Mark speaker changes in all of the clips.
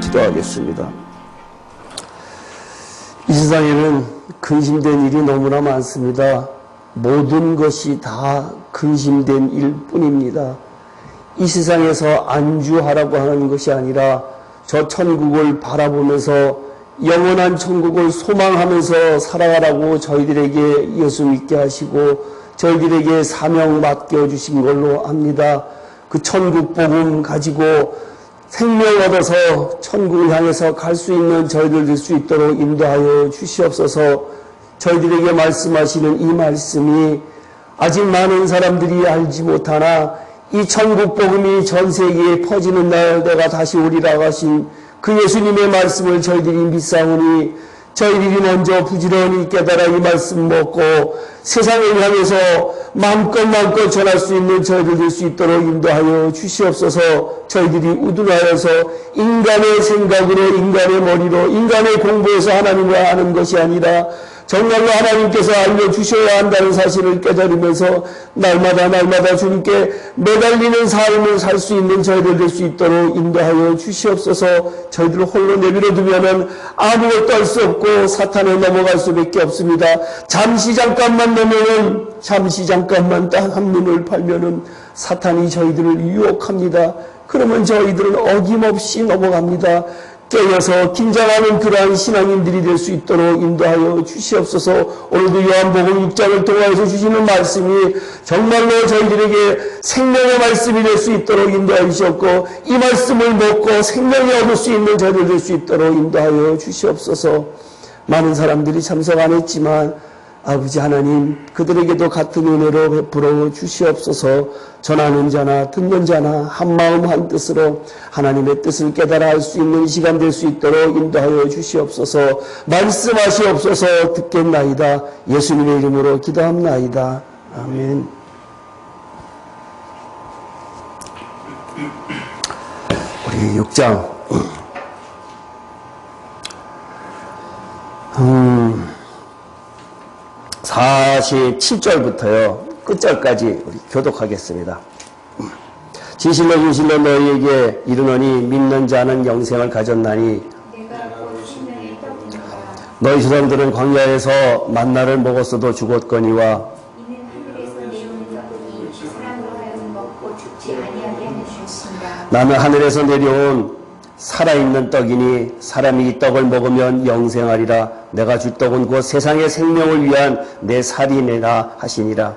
Speaker 1: 기도하겠습니다. 이 세상에는 근심된 일이 너무나 많습니다. 모든 것이 다 근심된 일뿐입니다. 이 세상에서 안주하라고 하는 것이 아니라 저 천국을 바라보면서 영원한 천국을 소망하면서 살아가라고 저희들에게 예수 믿게 하시고 저희들에게 사명 맡겨주신 걸로 압니다. 그 천국 복음 가지고 생명 얻어서 천국을 향해서 갈 수 있는 저희들 될 수 있도록 인도하여 주시옵소서. 저희들에게 말씀하시는 이 말씀이 아직 많은 사람들이 알지 못하나 이 천국 복음이 전 세계에 퍼지는 날 내가 다시 오리라 하신 그 예수님의 말씀을 저희들이 믿사오니 저희들이 먼저 부지런히 깨달아 이 말씀 먹고 세상을 향해서 마음껏 전할 수 있는 저희들 될 수 있도록 인도하여 주시옵소서. 저희들이 우둔하여서 인간의 생각으로 인간의 머리로 인간의 공부에서 하나님을 아는 것이 아니라 정말로 하나님께서 알려주셔야 한다는 사실을 깨달으면서 날마다 주님께 매달리는 삶을 살 수 있는 저희들 될 수 있도록 인도하여 주시옵소서. 저희들을 홀로 내버려 두면은 아무것도 할 수 없고 사탄에 넘어갈 수밖에 없습니다. 잠시 잠깐만 딱 한눈을 팔면은 사탄이 저희들을 유혹합니다. 그러면 저희들은 어김없이 넘어갑니다. 깨어서 긴장하는 그러한 신앙인들이 될 수 있도록 인도하여 주시옵소서. 오늘도 요한복음 6장을 통해서 주시는 말씀이 정말로 저희들에게 생명의 말씀이 될 수 있도록 인도하여 주시옵고 이 말씀을 먹고 생명이 얻을 수 있는 저희들 될 수 있도록 인도하여 주시옵소서. 많은 사람들이 참석 안 했지만 아버지 하나님 그들에게도 같은 은혜로 베풀어 주시옵소서. 전하는 자나 듣는 자나 한마음 한뜻으로 하나님의 뜻을 깨달아 할 수 있는 시간 될 수 있도록 인도하여 주시옵소서. 말씀하시옵소서. 듣겠나이다. 예수님의 이름으로 기도합나이다. 아멘. 우리 6장 47절부터요 끝절까지 우리 교독하겠습니다. 진실로 너희에게 이르노니 믿는 자는 영생을 가졌나니 너희 조상들은 광야에서 만나를 먹었어도 죽었거니와 나는 하늘에서 내려온 살아있는 떡이니 사람이 이 떡을 먹으면 영생하리라. 내가 줄 떡은 곧 세상의 생명을 위한 내 살이니라 하시니라.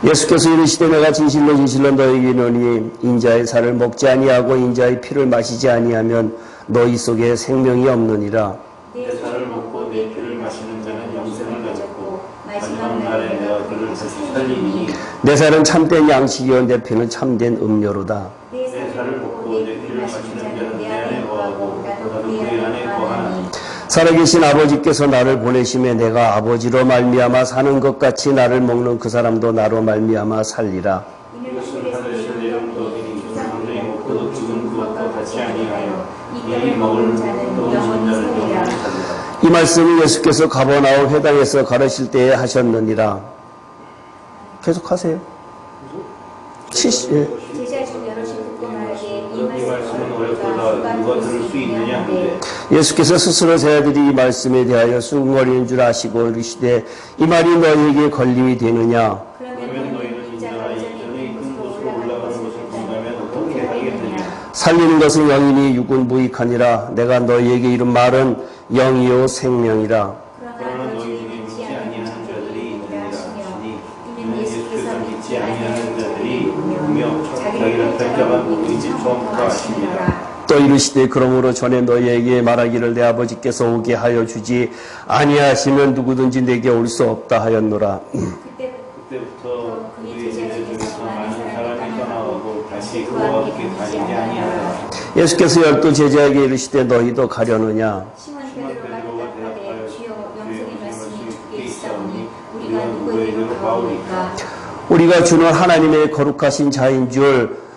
Speaker 1: 예수께서 이르시되 내가 진실로 너희에게 이르노니 인자의 살을 먹지 아니하고 인자의 피를 마시지 아니하면 너희 속에 생명이 없느니라.
Speaker 2: 내 살을 먹고 내 피를 마시는 자는 영생을 가졌고 마지막 날에 내가 그를 다시 살리니
Speaker 1: 내 살은 참된 양식이요 내 피는 참된 음료로다.
Speaker 2: 내 살을 먹고 내 피를 마시는 자는 내 안에 거하고 나도 그의 안에 거하니
Speaker 1: 살아계신 아버지께서 나를 보내심에 내가 아버지로 말미암아 사는 것 같이 나를 먹는 그 사람도 나로 말미암아 살리라.
Speaker 2: 이것은 하늘에서 내려온 떡이니 조상들이 먹고 죽은 그것과 같이 아니하여 이를 먹을 자는 영원히 살리라.
Speaker 1: 이 말씀을 예수께서 가버나움 회당에서 가르칠 때에 하셨느니라. 계속하세요.
Speaker 2: 제자 중 여럿이 듣고 말하기에 이 말씀은 어렵도다 누가 들을 수 있느냐 하는데
Speaker 1: 예수께서 스스로 제자들이 이 말씀에 대하여 쑥거리는 줄 아시고 이르시되 이 말이 너희에게 걸림이 되느냐.
Speaker 2: 그러면 너희는 인자가 이전에 큰 곳으로 올라가는 것을 본다면 어떻게 하겠느냐.
Speaker 1: 살리는 것은 영이니 육은 무익하니라. 내가 너희에게 이른 말은 영이요 생명이라.
Speaker 2: 그러나 너희 중에 믿지 아니하는 자들이 있느니라 하시니 이는 예수께서 믿지 아니하는 자들이 있으며 자기를 발견한 누구인지 처음부터 아시니라.
Speaker 1: 또 이르시되 그러므로 전에 너희에게 말하기를 내 아버지께서 오게 하여 주지 아니하시면 누구든지 내게 올 수 없다 하였노라.
Speaker 2: 그때부터 그의 제자 중에서 많은 사람이 떠나가고 다시 그와 함께 다니지 아니하더라.
Speaker 1: 예수께서 12 제자에게 이르시되 너희도 가려느냐.
Speaker 2: 시몬 베드로가 대답하되 주여 영생의 말씀이 주께 있사오니 우리가 누구에게로 가오리까.
Speaker 1: 우리가 주는 하나님의 거룩하신 자인 줄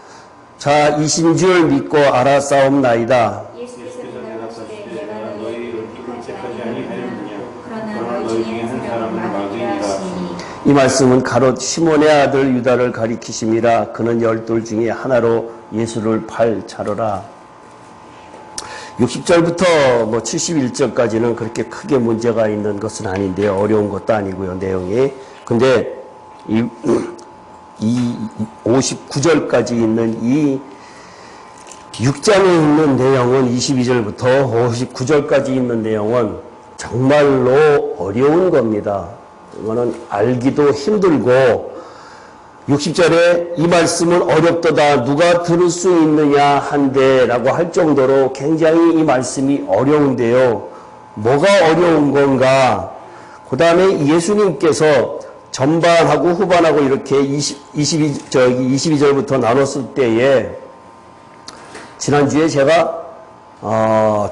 Speaker 1: 이신 줄 믿고 알아싸움나이다.
Speaker 2: 예수께서 대답하시되 내가 너희를 택하지 아니하였느냐. 그러나 너희 중에 한 사람을 막으리라 하시니
Speaker 1: 이 말씀은 가롯 시몬의 아들 유다를 가리키심이라. 그는 12 중에 하나로 예수를 팔 자로라. 60절부터 뭐 71절까지는 그렇게 크게 문제가 있는 것은 아닌데요. 어려운 것도 아니고요, 내용이. 근데 이 59절까지 있는 이 6장에 있는 내용은 22절부터 59절까지 있는 내용은 정말로 어려운 겁니다. 이거는 알기도 힘들고 60절에 이 말씀은 어렵도다 누가 들을 수 있느냐 한데 라고 할 정도로 굉장히 이 말씀이 어려운데요. 뭐가 어려운 건가? 그 다음에 예수님께서 전반하고 후반하고 이렇게 22절부터 나눴을 때에 지난주에 제가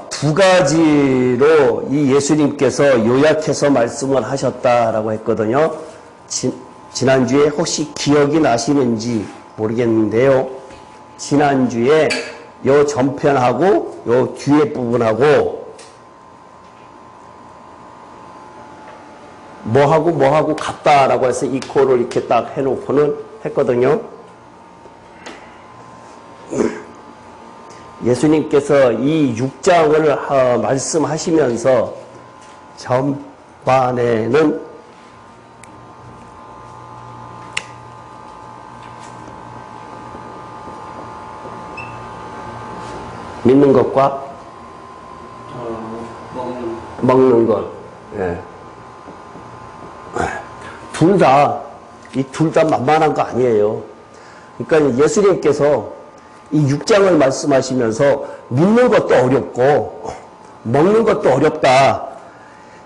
Speaker 1: 두 가지로 이 예수님께서 요약해서 말씀을 하셨다라고 했거든요. 지난주에 혹시 기억이 나시는지 모르겠는데요. 지난주에 요 전편하고 요 뒤에 부분하고 뭐하고 같다라고 해서 이 코를 이렇게 딱 해놓고는 했거든요. 예수님께서 이 6장을 말씀하시면서 전반에는 믿는 것과 먹는 것, 예. 둘 다 만만한 거 아니에요. 그러니까 예수님께서 이 6장을 말씀하시면서 믿는 것도 어렵고 먹는 것도 어렵다.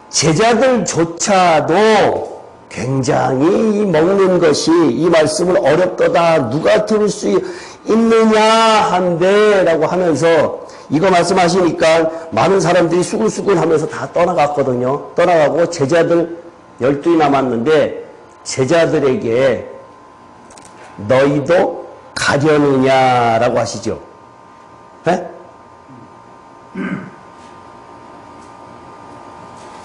Speaker 1: 제자들조차도 굉장히 이 먹는 것이 이 말씀을 어렵도다. 누가 들을 수 있느냐 한데 라고 하면서 이거 말씀하시니까 많은 사람들이 수근수근 하면서 다 떠나갔거든요. 떠나가고 제자들 12이 남았는데 제자들에게 너희도 가려느냐라고 하시죠. 네?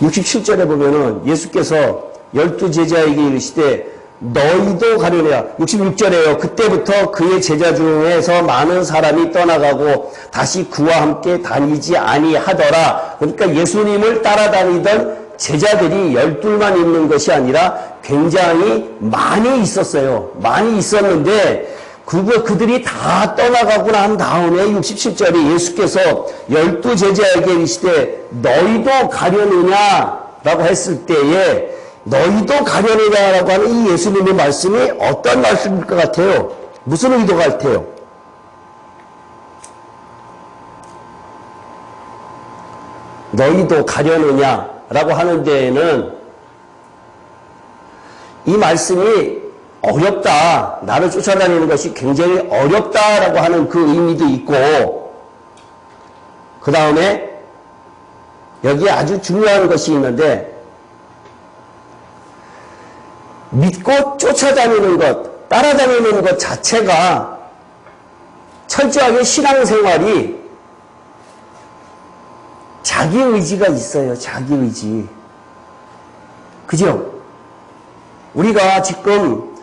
Speaker 1: 67절에 보면은 예수께서 12제자에게 이르시되 너희도 가려느냐. 66절에요. 그때부터 그의 제자 중에서 많은 사람이 떠나가고 다시 그와 함께 다니지 아니하더라. 그러니까 예수님을 따라다니던 제자들이 12만 있는 것이 아니라 굉장히 많이 있었어요. 많이 있었는데 그들이 다 떠나가고 난 다음에 67절에 예수께서 12제자에게 이르시되 너희도 가려느냐라고 했을 때에 너희도 가려느냐라고 하는 이 예수님의 말씀이 어떤 말씀일 것 같아요? 무슨 의도가 같아요? 너희도 가려느냐라고 하는 데에는 이 말씀이 어렵다. 나를 쫓아다니는 것이 굉장히 어렵다라고 하는 그 의미도 있고 그 다음에 여기에 아주 중요한 것이 있는데 믿고 쫓아다니는 것, 따라다니는 것 자체가 철저하게 신앙생활이 자기 의지가 있어요. 자기 의지. 그죠? 우리가 지금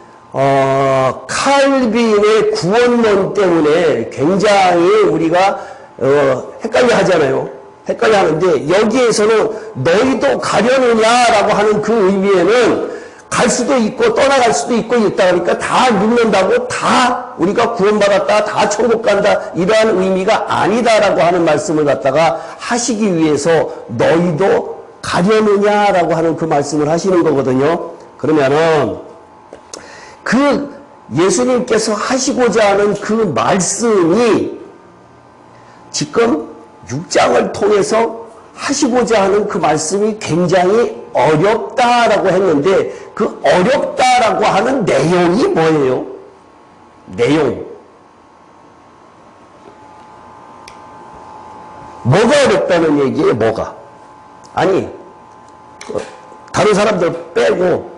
Speaker 1: 칼빈의 구원론 때문에 굉장히 우리가 헷갈려 하잖아요. 헷갈려 하는데 여기에서는 너희도 가려느냐라고 하는 그 의미에는 갈 수도 있고 떠나갈 수도 있고 있다 그러니까 다 믿는다고 다 우리가 구원받았다 다 천국 간다 이러한 의미가 아니다라고 하는 말씀을 갖다가 하시기 위해서 너희도 가려느냐라고 하는 그 말씀을 하시는 거거든요. 그러면은 그 예수님께서 하시고자 하는 그 말씀이 지금 6장을 통해서 하시고자 하는 그 말씀이 굉장히 어렵다라고 했는데 그 어렵다라고 하는 내용이 뭐예요? 내용. 뭐가 어렵다는 얘기예요? 뭐가? 아니 다른 사람들 빼고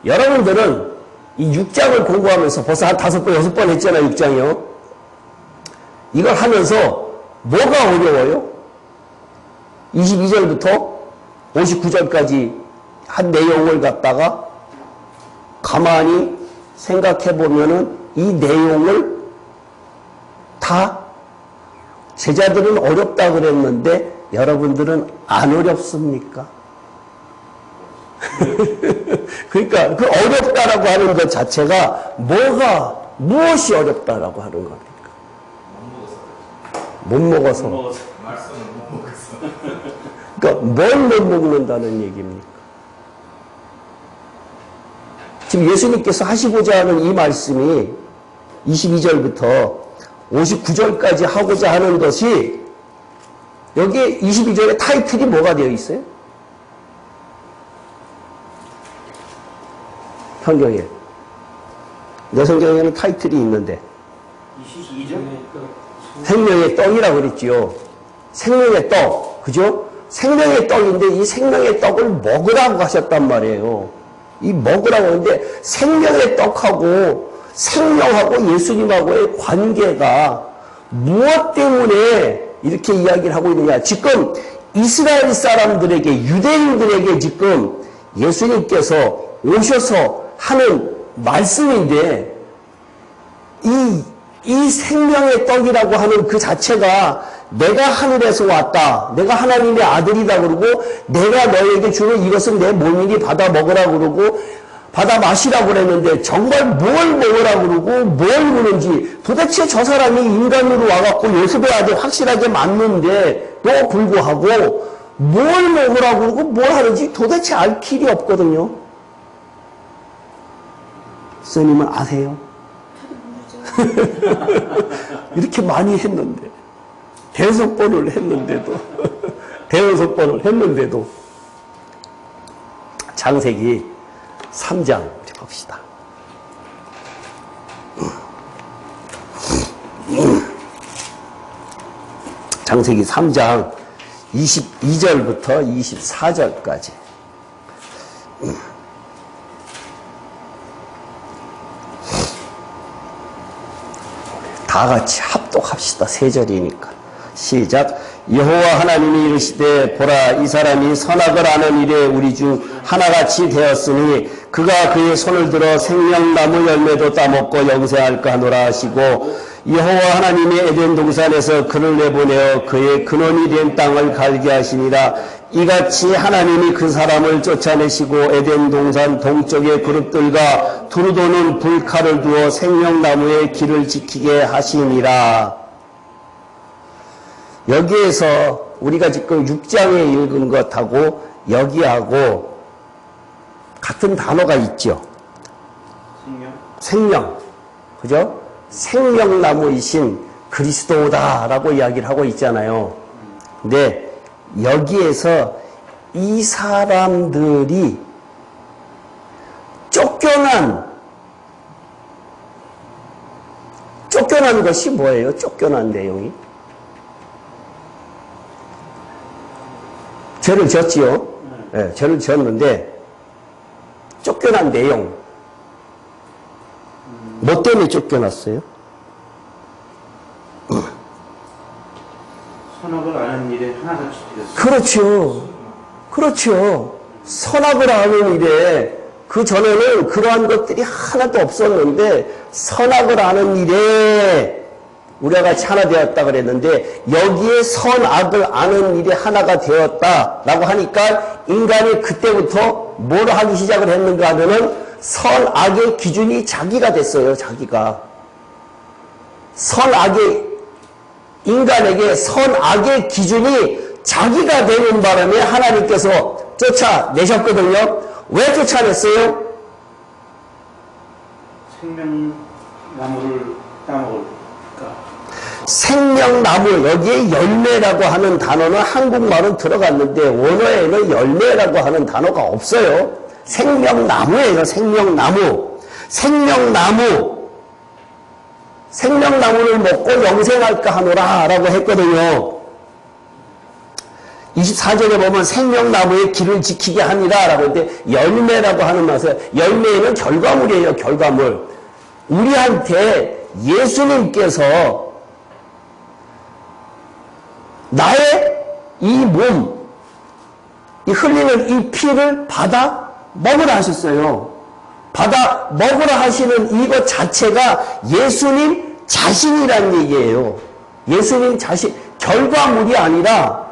Speaker 1: 여러분들은 이 6장을 공부하면서 벌써 한 5번, 6번 했잖아요. 6장이요. 이걸 하면서 뭐가 어려워요? 22절부터 59절까지 한 내용을 갖다가 가만히 생각해 보면은 이 내용을 다 제자들은 어렵다 그랬는데 여러분들은 안 어렵습니까? 그러니까 그 어렵다라고 하는 것 자체가 무엇이 어렵다라고 하는 겁니까? 못 먹어서.
Speaker 2: 말씀을 못 먹었어.
Speaker 1: 그러니까 뭘 못 먹는다는 얘기입니까? 지금 예수님께서 하시고자 하는 이 말씀이 22절부터 59절까지 하고자 하는 것이 여기 22절에 타이틀이 뭐가 되어 있어요? 성경에. 내 성경에는 타이틀이 있는데
Speaker 2: 22절?
Speaker 1: 생명의 떡이라고 그랬지요. 생명의 떡. 그죠? 생명의 떡인데 이 생명의 떡을 먹으라고 하셨단 말이에요. 이 먹으라고 하는데 생명의 떡하고 생명하고 예수님하고의 관계가 무엇 때문에 이렇게 이야기를 하고 있느냐. 지금 이스라엘 사람들에게, 유대인들에게 지금 예수님께서 오셔서 하는 말씀인데 이 생명의 떡이라고 하는 그 자체가 내가 하늘에서 왔다. 내가 하나님의 아들이다 그러고 내가 너에게 주는 이것은 내 몸이니 받아 먹으라 그러고 받아 마시라고 그랬는데 정말 뭘 먹으라 그러고 뭘 무는지 도대체 저 사람이 인간으로 와갖고 요셉의 아들 확실하게 맞는데도 불구하고 뭘 먹으라 그러고 뭘 하는지 도대체 알 길이 없거든요. 스님은 아세요? 이렇게 많이 했는데 대여섯 번을 했는데도 창세기 3장 우리 봅시다. 창세기 3장 22절부터 24절까지 다 같이 합독합시다. 세 절이니까. 시작. 여호와 하나님이 이르시되 보라 이 사람이 선악을 아는 일에 우리 중 하나같이 되었으니 그가 그의 손을 들어 생명나무 열매도 따먹고 영생할까 하노라 하시고 여호와 하나님이 에덴 동산에서 그를 내보내어 그의 근원이 된 땅을 갈게 하시니라. 이같이 하나님이 그 사람을 쫓아내시고 에덴 동산 동쪽의 그룹들과 두루 도는 불칼을 두어 생명나무의 길을 지키게 하시니라. 여기에서 우리가 지금 6장에 읽은 것하고 여기하고 같은 단어가 있죠. 생명. 그죠? 생명나무이신 그리스도다라고 이야기를 하고 있잖아요. 근데 여기에서 이 사람들이 쫓겨난 것이 뭐예요? 쫓겨난 내용이? 죄를 지었지요. 네, 죄를 지었는데 쫓겨난 내용. 뭐 때문에 쫓겨났어요?
Speaker 2: 선악을 아는 일에 하나같이 되었어요.
Speaker 1: 그렇죠. 선악을 아는 일에 그 전에는 그러한 것들이 하나도 없었는데 선악을 아는 일에 우리가 같이 하나 되었다 그랬는데 여기에 선악을 아는 일이 하나가 되었다라고 하니까 인간이 그때부터 뭘 하기 시작을 했는가 하면은 선악의 기준이 자기가 됐어요. 자기가. 인간에게 선악의 기준이 자기가 되는 바람에 하나님께서 쫓아내셨거든요. 왜 쫓아냈어요?
Speaker 2: 생명나무를 따먹을까?
Speaker 1: 생명나무, 여기에 열매라고 하는 단어는 한국말은 들어갔는데 원어에는 열매라고 하는 단어가 없어요. 생명나무예요. 생명나무를 먹고 영생할까 하노라 라고 했거든요. 24절에 보면 생명나무의 길을 지키게 하니라 라고 했는데 열매라고 하는 맛은 열매는 결과물이에요. 결과물. 우리한테 예수님께서 나의 이 몸, 이 흘리는 이 피를 받아 먹으라 하셨어요. 받아 먹으라 하시는 이것 자체가 예수님 자신이란 얘기예요. 예수님 자신, 결과물이 아니라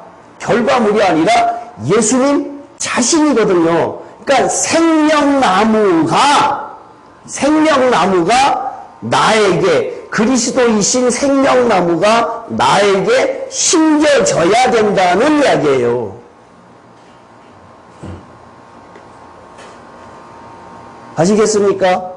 Speaker 1: 예수님 자신이거든요. 그러니까 생명나무가 나에게, 그리스도이신 생명나무가 나에게 심겨져야 된다는 이야기예요. 아시겠습니까?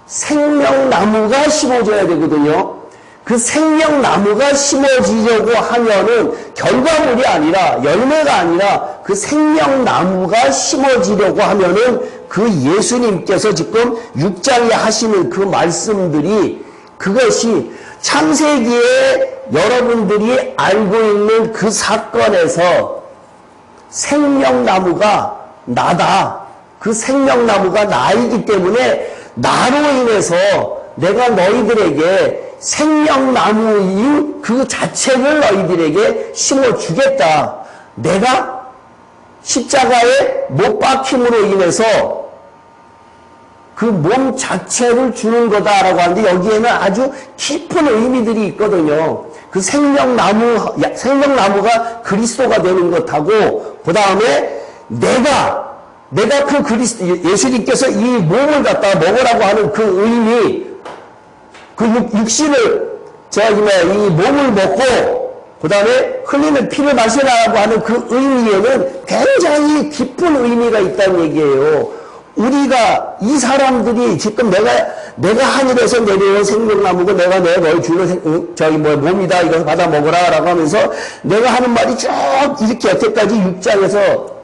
Speaker 1: 생명나무가 심어져야 되거든요. 그 생명나무가 심어지려고 하면은 결과물이 아니라, 열매가 아니라 그 생명나무가 심어지려고 하면은 그 예수님께서 지금 6장에 하시는 그 말씀들이, 그것이 창세기에 여러분들이 알고 있는 그 사건에서 생명나무가 나다. 그 생명나무가 나이기 때문에 나로 인해서 내가 너희들에게 생명나무인 그 자체를 너희들에게 심어주겠다. 내가 십자가에 못 박힘으로 인해서 그 몸 자체를 주는 거다라고 하는데, 여기에는 아주 깊은 의미들이 있거든요. 그 생명나무가 그리스도가 되는 것하고, 그 다음에 내가 그 예수님께서 이 몸을 갖다 먹으라고 하는 그 의미, 그 육신을, 이 몸을 먹고, 그 다음에 흘리는 피를 마시라고 하는 그 의미에는 굉장히 깊은 의미가 있다는 얘기예요. 우리가, 이 사람들이 지금 내가 하늘에서 내려온 생명나무고 내가 너희 주는 몸이다. 이거 받아 먹으라. 라고 하면서 내가 하는 말이 쭉 이렇게 여태까지 6장에서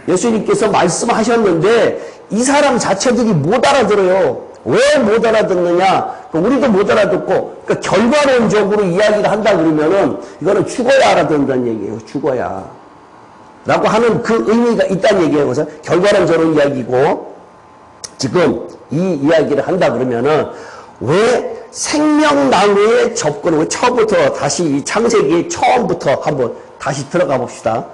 Speaker 1: 예수님께서 말씀하셨는데, 이 사람 자체들이 못 알아들어요. 왜 못 알아듣느냐? 우리도 못 알아듣고, 그러니까 결과론적으로 이야기를 한다 그러면은, 이거는 죽어야 알아듣는다는 얘기예요. 죽어야. 라고 하는 그 의미가 있다는 얘기예요. 그래서 결과론적으로 이야기고, 지금 이 이야기를 한다 그러면은, 왜 생명나무에 접근을, 처음부터 다시 이 창세기 처음부터 한번 다시 들어가 봅시다.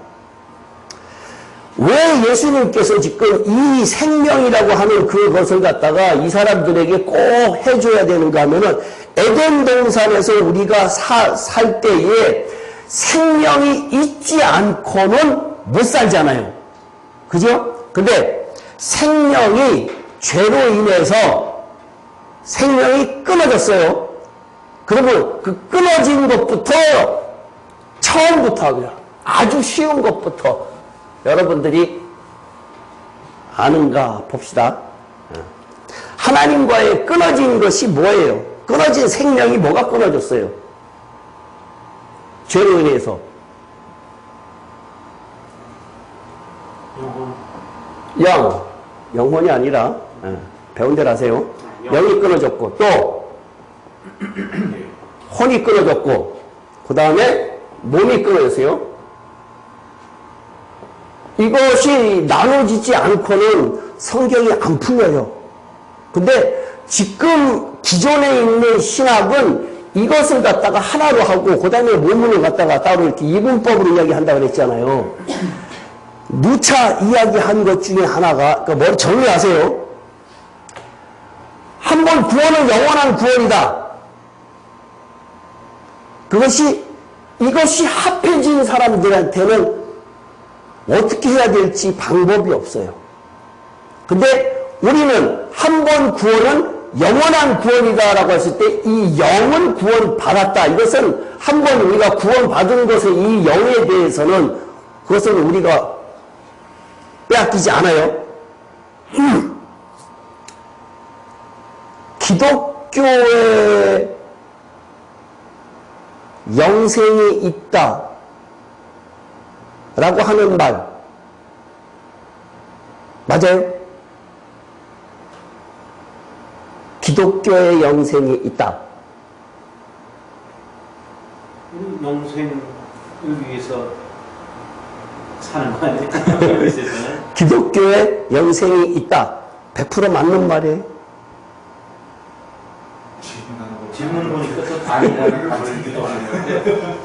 Speaker 1: 왜 예수님께서 지금 이 생명이라고 하는 그것을 갖다가 이 사람들에게 꼭 해줘야 되는가 하면은, 에덴 동산에서 우리가 살 때에 생명이 있지 않고는 못 살잖아요. 그죠? 근데 생명이 죄로 인해서 생명이 끊어졌어요. 그러면 그 끊어진 것부터, 처음부터 그냥 아주 쉬운 것부터 여러분들이 아는가 봅시다. 하나님과의 끊어진 것이 뭐예요? 끊어진 생명이 뭐가 끊어졌어요? 죄로 인해서. 영혼이 아니라, 배운 대로 하세요. 영이 끊어졌고, 또 혼이 끊어졌고, 그 다음에 몸이 끊어졌어요. 이것이 나눠지지 않고는 성경이 안 풀려요. 근데 지금 기존에 있는 신학은 이것을 갖다가 하나로 하고, 그 다음에 몸을 갖다가 따로 이렇게 이분법으로 이야기한다고 그랬잖아요. 누차 이야기한 것 중에 하나가, 그러니까 뭘 정리하세요. 한 번 구원은 영원한 구원이다. 이것이 합해진 사람들한테는 어떻게 해야 될지 방법이 없어요. 근데 우리는 한 번 구원은 영원한 구원이다라고 했을 때, 이 영은 구원 받았다. 이것은 한 번 우리가 구원 받은 것의 이 영에 대해서는 그것은 우리가 빼앗기지 않아요. 기독교에 영생이 있다 라고 하는 말 맞아요? 기독교의 영생이 있다.
Speaker 2: 영생을 위해서 사는 거 아니에요?
Speaker 1: 기독교에 영생이 있다. 100% 맞는 말이에요.
Speaker 2: 질문 보니까 또 아니라는 말이기도 하네요.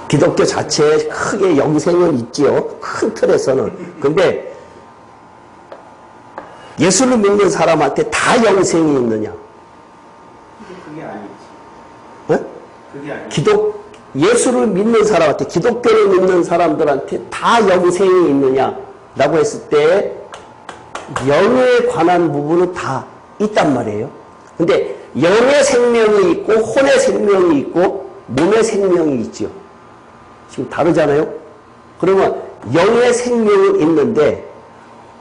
Speaker 1: 기독교 자체에 크게 영생은 있지요. 큰 틀에서는. 근데 예수를 믿는 사람한테 다 영생이 있느냐?
Speaker 2: 그게 아니지.
Speaker 1: 어?
Speaker 2: 그게 아니지.
Speaker 1: 예수를 믿는 사람한테, 기독교를 믿는 사람들한테 다 영생이 있느냐라고 했을 때 영에 관한 부분은 다 있단 말이에요. 근데 영의 생명이 있고 혼의 생명이 있고 몸의 생명이 있죠. 지금 다르잖아요. 그러면 영의 생명은 있는데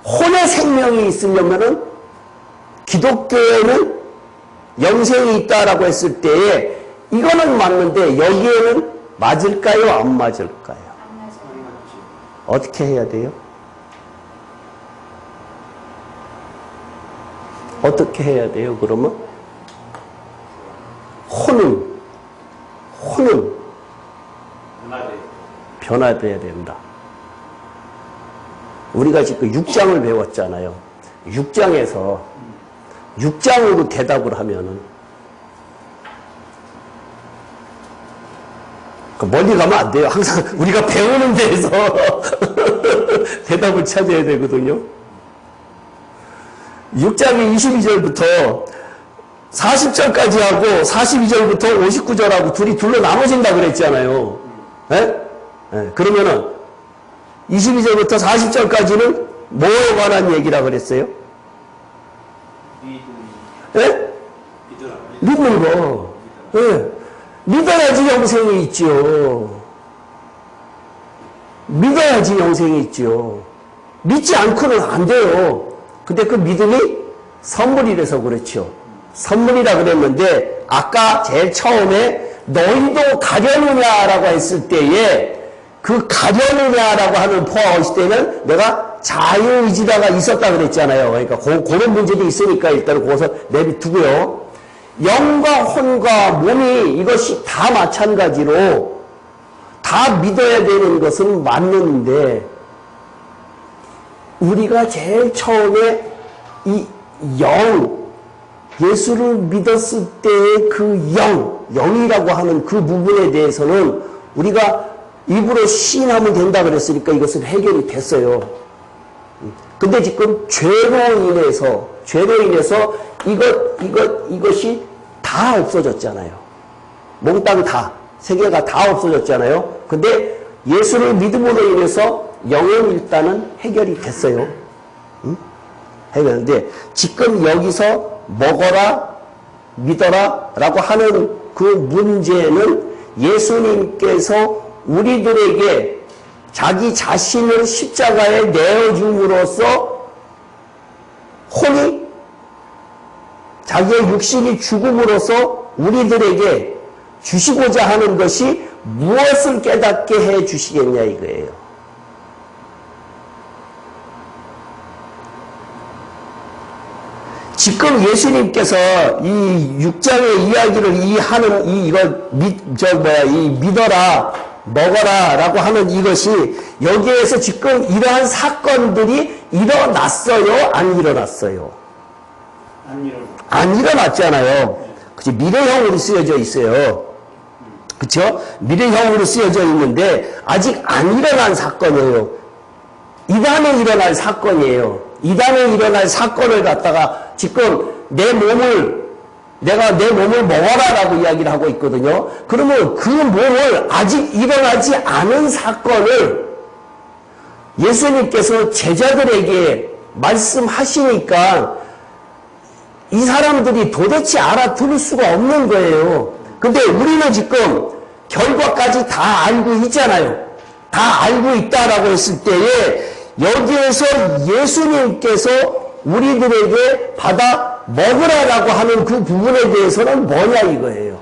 Speaker 1: 혼의 생명이 있으려면은 기독교에는 영생이 있다라고 했을 때에 이거는 맞는데 여기에는 맞을까요? 안 맞을까요? 어떻게 해야 돼요? 어떻게 해야 돼요? 그러면 혼은 변화돼야 된다. 우리가 지금 6장을 배웠잖아요. 6장에서 6장으로 대답을 하면은 멀리 가면 안 돼요. 항상 우리가 배우는 데에서 대답을 찾아야 되거든요. 6장의 22절부터 40절까지 하고 42절부터 59절하고 둘로 나눠진다 그랬잖아요. 네? 네. 그러면은 22절부터 40절까지는 뭐에 관한 얘기라 그랬어요? 네? 믿는 거. 네. 믿어야지 영생이 있지요. 믿어야지 영생이 있지요. 믿지 않고는 안 돼요. 근데 그 믿음이 선물이라서 그렇죠. 선물이라 그랬는데 아까 제일 처음에 너희도 가려느냐라고 했을 때에 그 가려느냐라고 하는 포함했을 때는 내가 자유의지가 있었다 그랬잖아요. 그러니까 그런 문제도 있으니까 일단 거기서 내비두고요. 영과 혼과 몸이 이것이 다 마찬가지로 다 믿어야 되는 것은 맞는데 우리가 제일 처음에 이 예수를 믿었을 때의 그 영이라고 하는 그 부분에 대해서는 우리가 입으로 시인하면 된다 그랬으니까 이것은 해결이 됐어요. 근데 지금 죄로 인해서 이것이 다 없어졌잖아요. 몽땅 다, 세계가 다 없어졌잖아요. 근데 예수를 믿음으로 인해서 영은 일단은 해결이 됐어요. 응? 해결인데 지금 여기서 먹어라, 믿어라 라고 하는 그 문제는 예수님께서 우리들에게 자기 자신을 십자가에 내어줌으로써 혼이 자기의 육신이 죽음으로써 우리들에게 주시고자 하는 것이 무엇을 깨닫게 해 주시겠냐 이거예요. 지금 예수님께서 이 6장의 이야기를 믿어라, 먹어라 라고 하는 이것이 여기에서 지금 이러한 사건들이 일어났어요? 안 일어났어요? 안 일어났잖아요. 그치? 미래형으로 쓰여져 있어요. 그쵸? 미래형으로 쓰여져 있는데 아직 안 일어난 사건이에요. 이단에 일어날 사건이에요. 이단에 일어날 사건을 갖다가 지금 내가 내 몸을 먹어라라고 이야기를 하고 있거든요. 그러면 그 몸을 아직 일어나지 않은 사건을 예수님께서 제자들에게 말씀하시니까 이 사람들이 도대체 알아들을 수가 없는 거예요. 근데 우리는 지금 결과까지 다 알고 있잖아요. 다 알고 있다라고 했을 때에 여기에서 예수님께서 우리들에게 받아 먹으라라고 하는 그 부분에 대해서는 뭐냐 이거예요.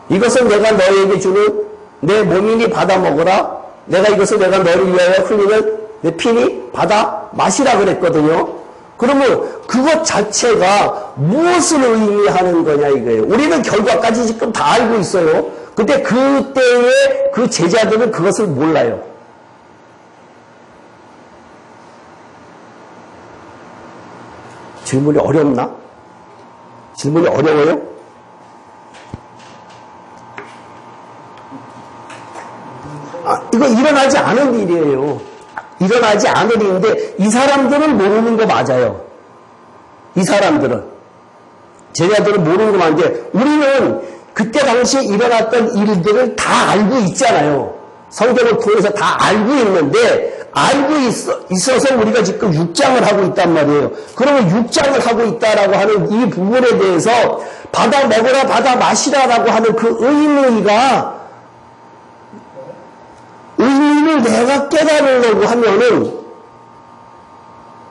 Speaker 1: 이것은 내가 너에게 주는 내 몸이니 받아 먹으라. 내가 너를 위하여 흘리는 내 피니 받아 마시라 그랬거든요. 그러면 그것 자체가 무엇을 의미하는 거냐 이거예요. 우리는 결과까지 지금 다 알고 있어요. 근데 그때의 그 제자들은 그것을 몰라요. 질문이 어렵나? 질문이 어려워요? 이거 일어나지 않은 일이에요. 일어나지 않을 일인데 이 사람들은 모르는 거 맞아요. 이 사람들은. 제자들은 모르는 거 맞는데 우리는 그때 당시에 일어났던 일들을 다 알고 있잖아요. 성경을 통해서 다 알고 있는데 알고 있어서 우리가 지금 육장을 하고 있단 말이에요. 그러면 육장을 하고 있다라고 하는 이 부분에 대해서 받아 먹으라 받아 마시라라고 하는 그 의미를 내가 깨달으려고 하면은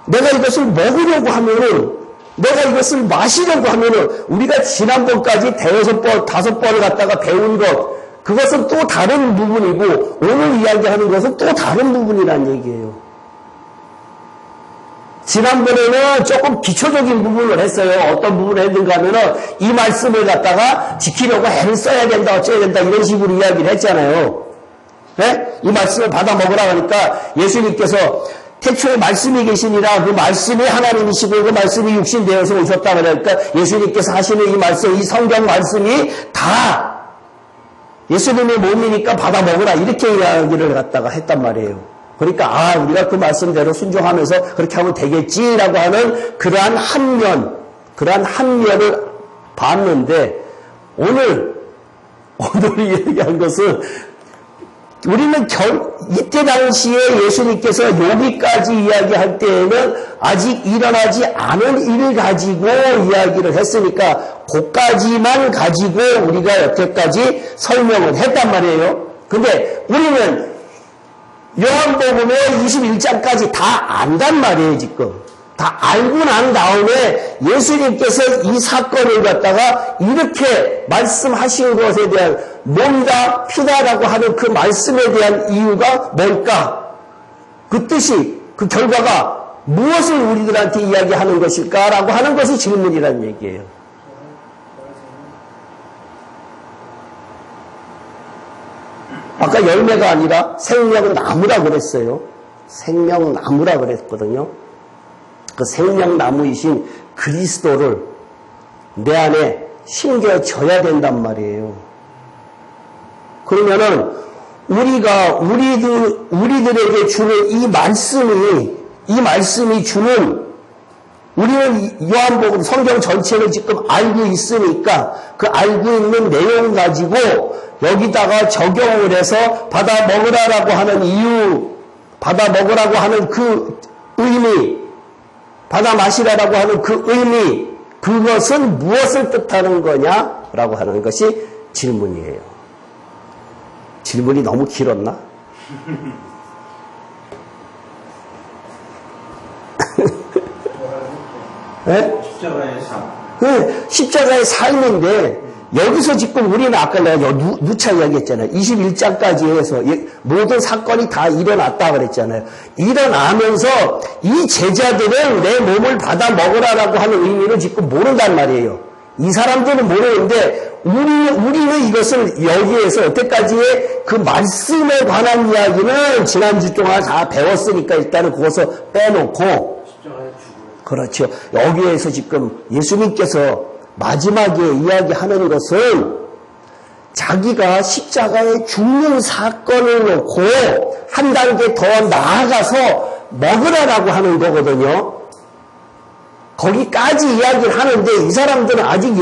Speaker 1: 내가 이것을 먹으려고 하면은 내가 이것을 마시려고 하면은 우리가 지난번까지 5번 갖다가 배운 것 그것은 또 다른 부분이고 오늘 이야기하는 것은 또 다른 부분이란 얘기예요. 지난번에는 조금 기초적인 부분을 했어요. 어떤 부분을 했는가 하면은 이 말씀을 갖다가 지키려고 애를 써야 된다 어쩌야 된다 이런 식으로 이야기를 했잖아요. 네? 이 말씀을 받아 먹으라 하니까 예수님께서 태초에 말씀이 계시니라 그 말씀이 하나님이시고 그 말씀이 육신되어서 오셨다 그러니까 예수님께서 하시는 이 말씀 이 성경 말씀이 다 예수님의 몸이니까 받아 먹으라 이렇게 이야기를 갖다가 했단 말이에요. 그러니까 우리가 그 말씀대로 순종하면서 그렇게 하면 되겠지라고 하는 그러한 한면을 봤는데 오늘 이야기한 것은 우리는 이때 당시에 예수님께서 여기까지 이야기할 때에는 아직 일어나지 않은 일을 가지고 이야기를 했으니까 그까지만 가지고 우리가 여태까지 설명을 했단 말이에요. 근데 우리는 요한복음의 21장까지 다 안단 말이에요, 지금. 다 알고 난 다음에 예수님께서 이 사건을 갖다가 이렇게 말씀하신 것에 대한 몸이다, 피다라고 하는 그 말씀에 대한 이유가 뭘까? 그 뜻이, 그 결과가 무엇을 우리들한테 이야기하는 것일까라고 하는 것이 질문이라는 얘기예요. 아까 열매가 아니라 생명나무라 그랬어요. 생명나무라 그랬거든요. 그 생명나무이신 그리스도를 내 안에 심겨져야 된단 말이에요. 그러면은 우리들에게 주는 이 말씀이 주는 우리는 요한복음 성경 전체를 지금 알고 있으니까 그 알고 있는 내용 가지고 여기다가 적용을 해서 받아 먹으라라고 하는 이유, 받아 먹으라고 하는 그 의미, 받아 마시라라고 하는 그 의미, 그것은 무엇을 뜻하는 거냐라고 하는 것이 질문이에요. 질문이 너무 길었나? 네?
Speaker 2: 십자가의 삶.
Speaker 1: 그 십자가의 삶인데 여기서 지금 우리는 아까 내가 누차 이야기했잖아요. 21장까지 해서 모든 사건이 다 일어났다 그랬잖아요. 일어나면서 이 제자들은 내 몸을 받아 먹으라라고 하는 의미를 지금 모른단 말이에요. 이 사람들은 모르는데 우리는 이것을 여기에서 여태까지의 그 말씀에 관한 이야기는 지난주 동안 다 배웠으니까 일단은 그것을 빼놓고 그렇죠. 여기에서 지금 예수님께서 마지막에 이야기하는 것은 자기가 십자가에 죽는 사건을 놓고 한 단계 더 나아가서 먹으라라고 하는 거거든요. 거기까지 이야기를 하는데 이 사람들은 아직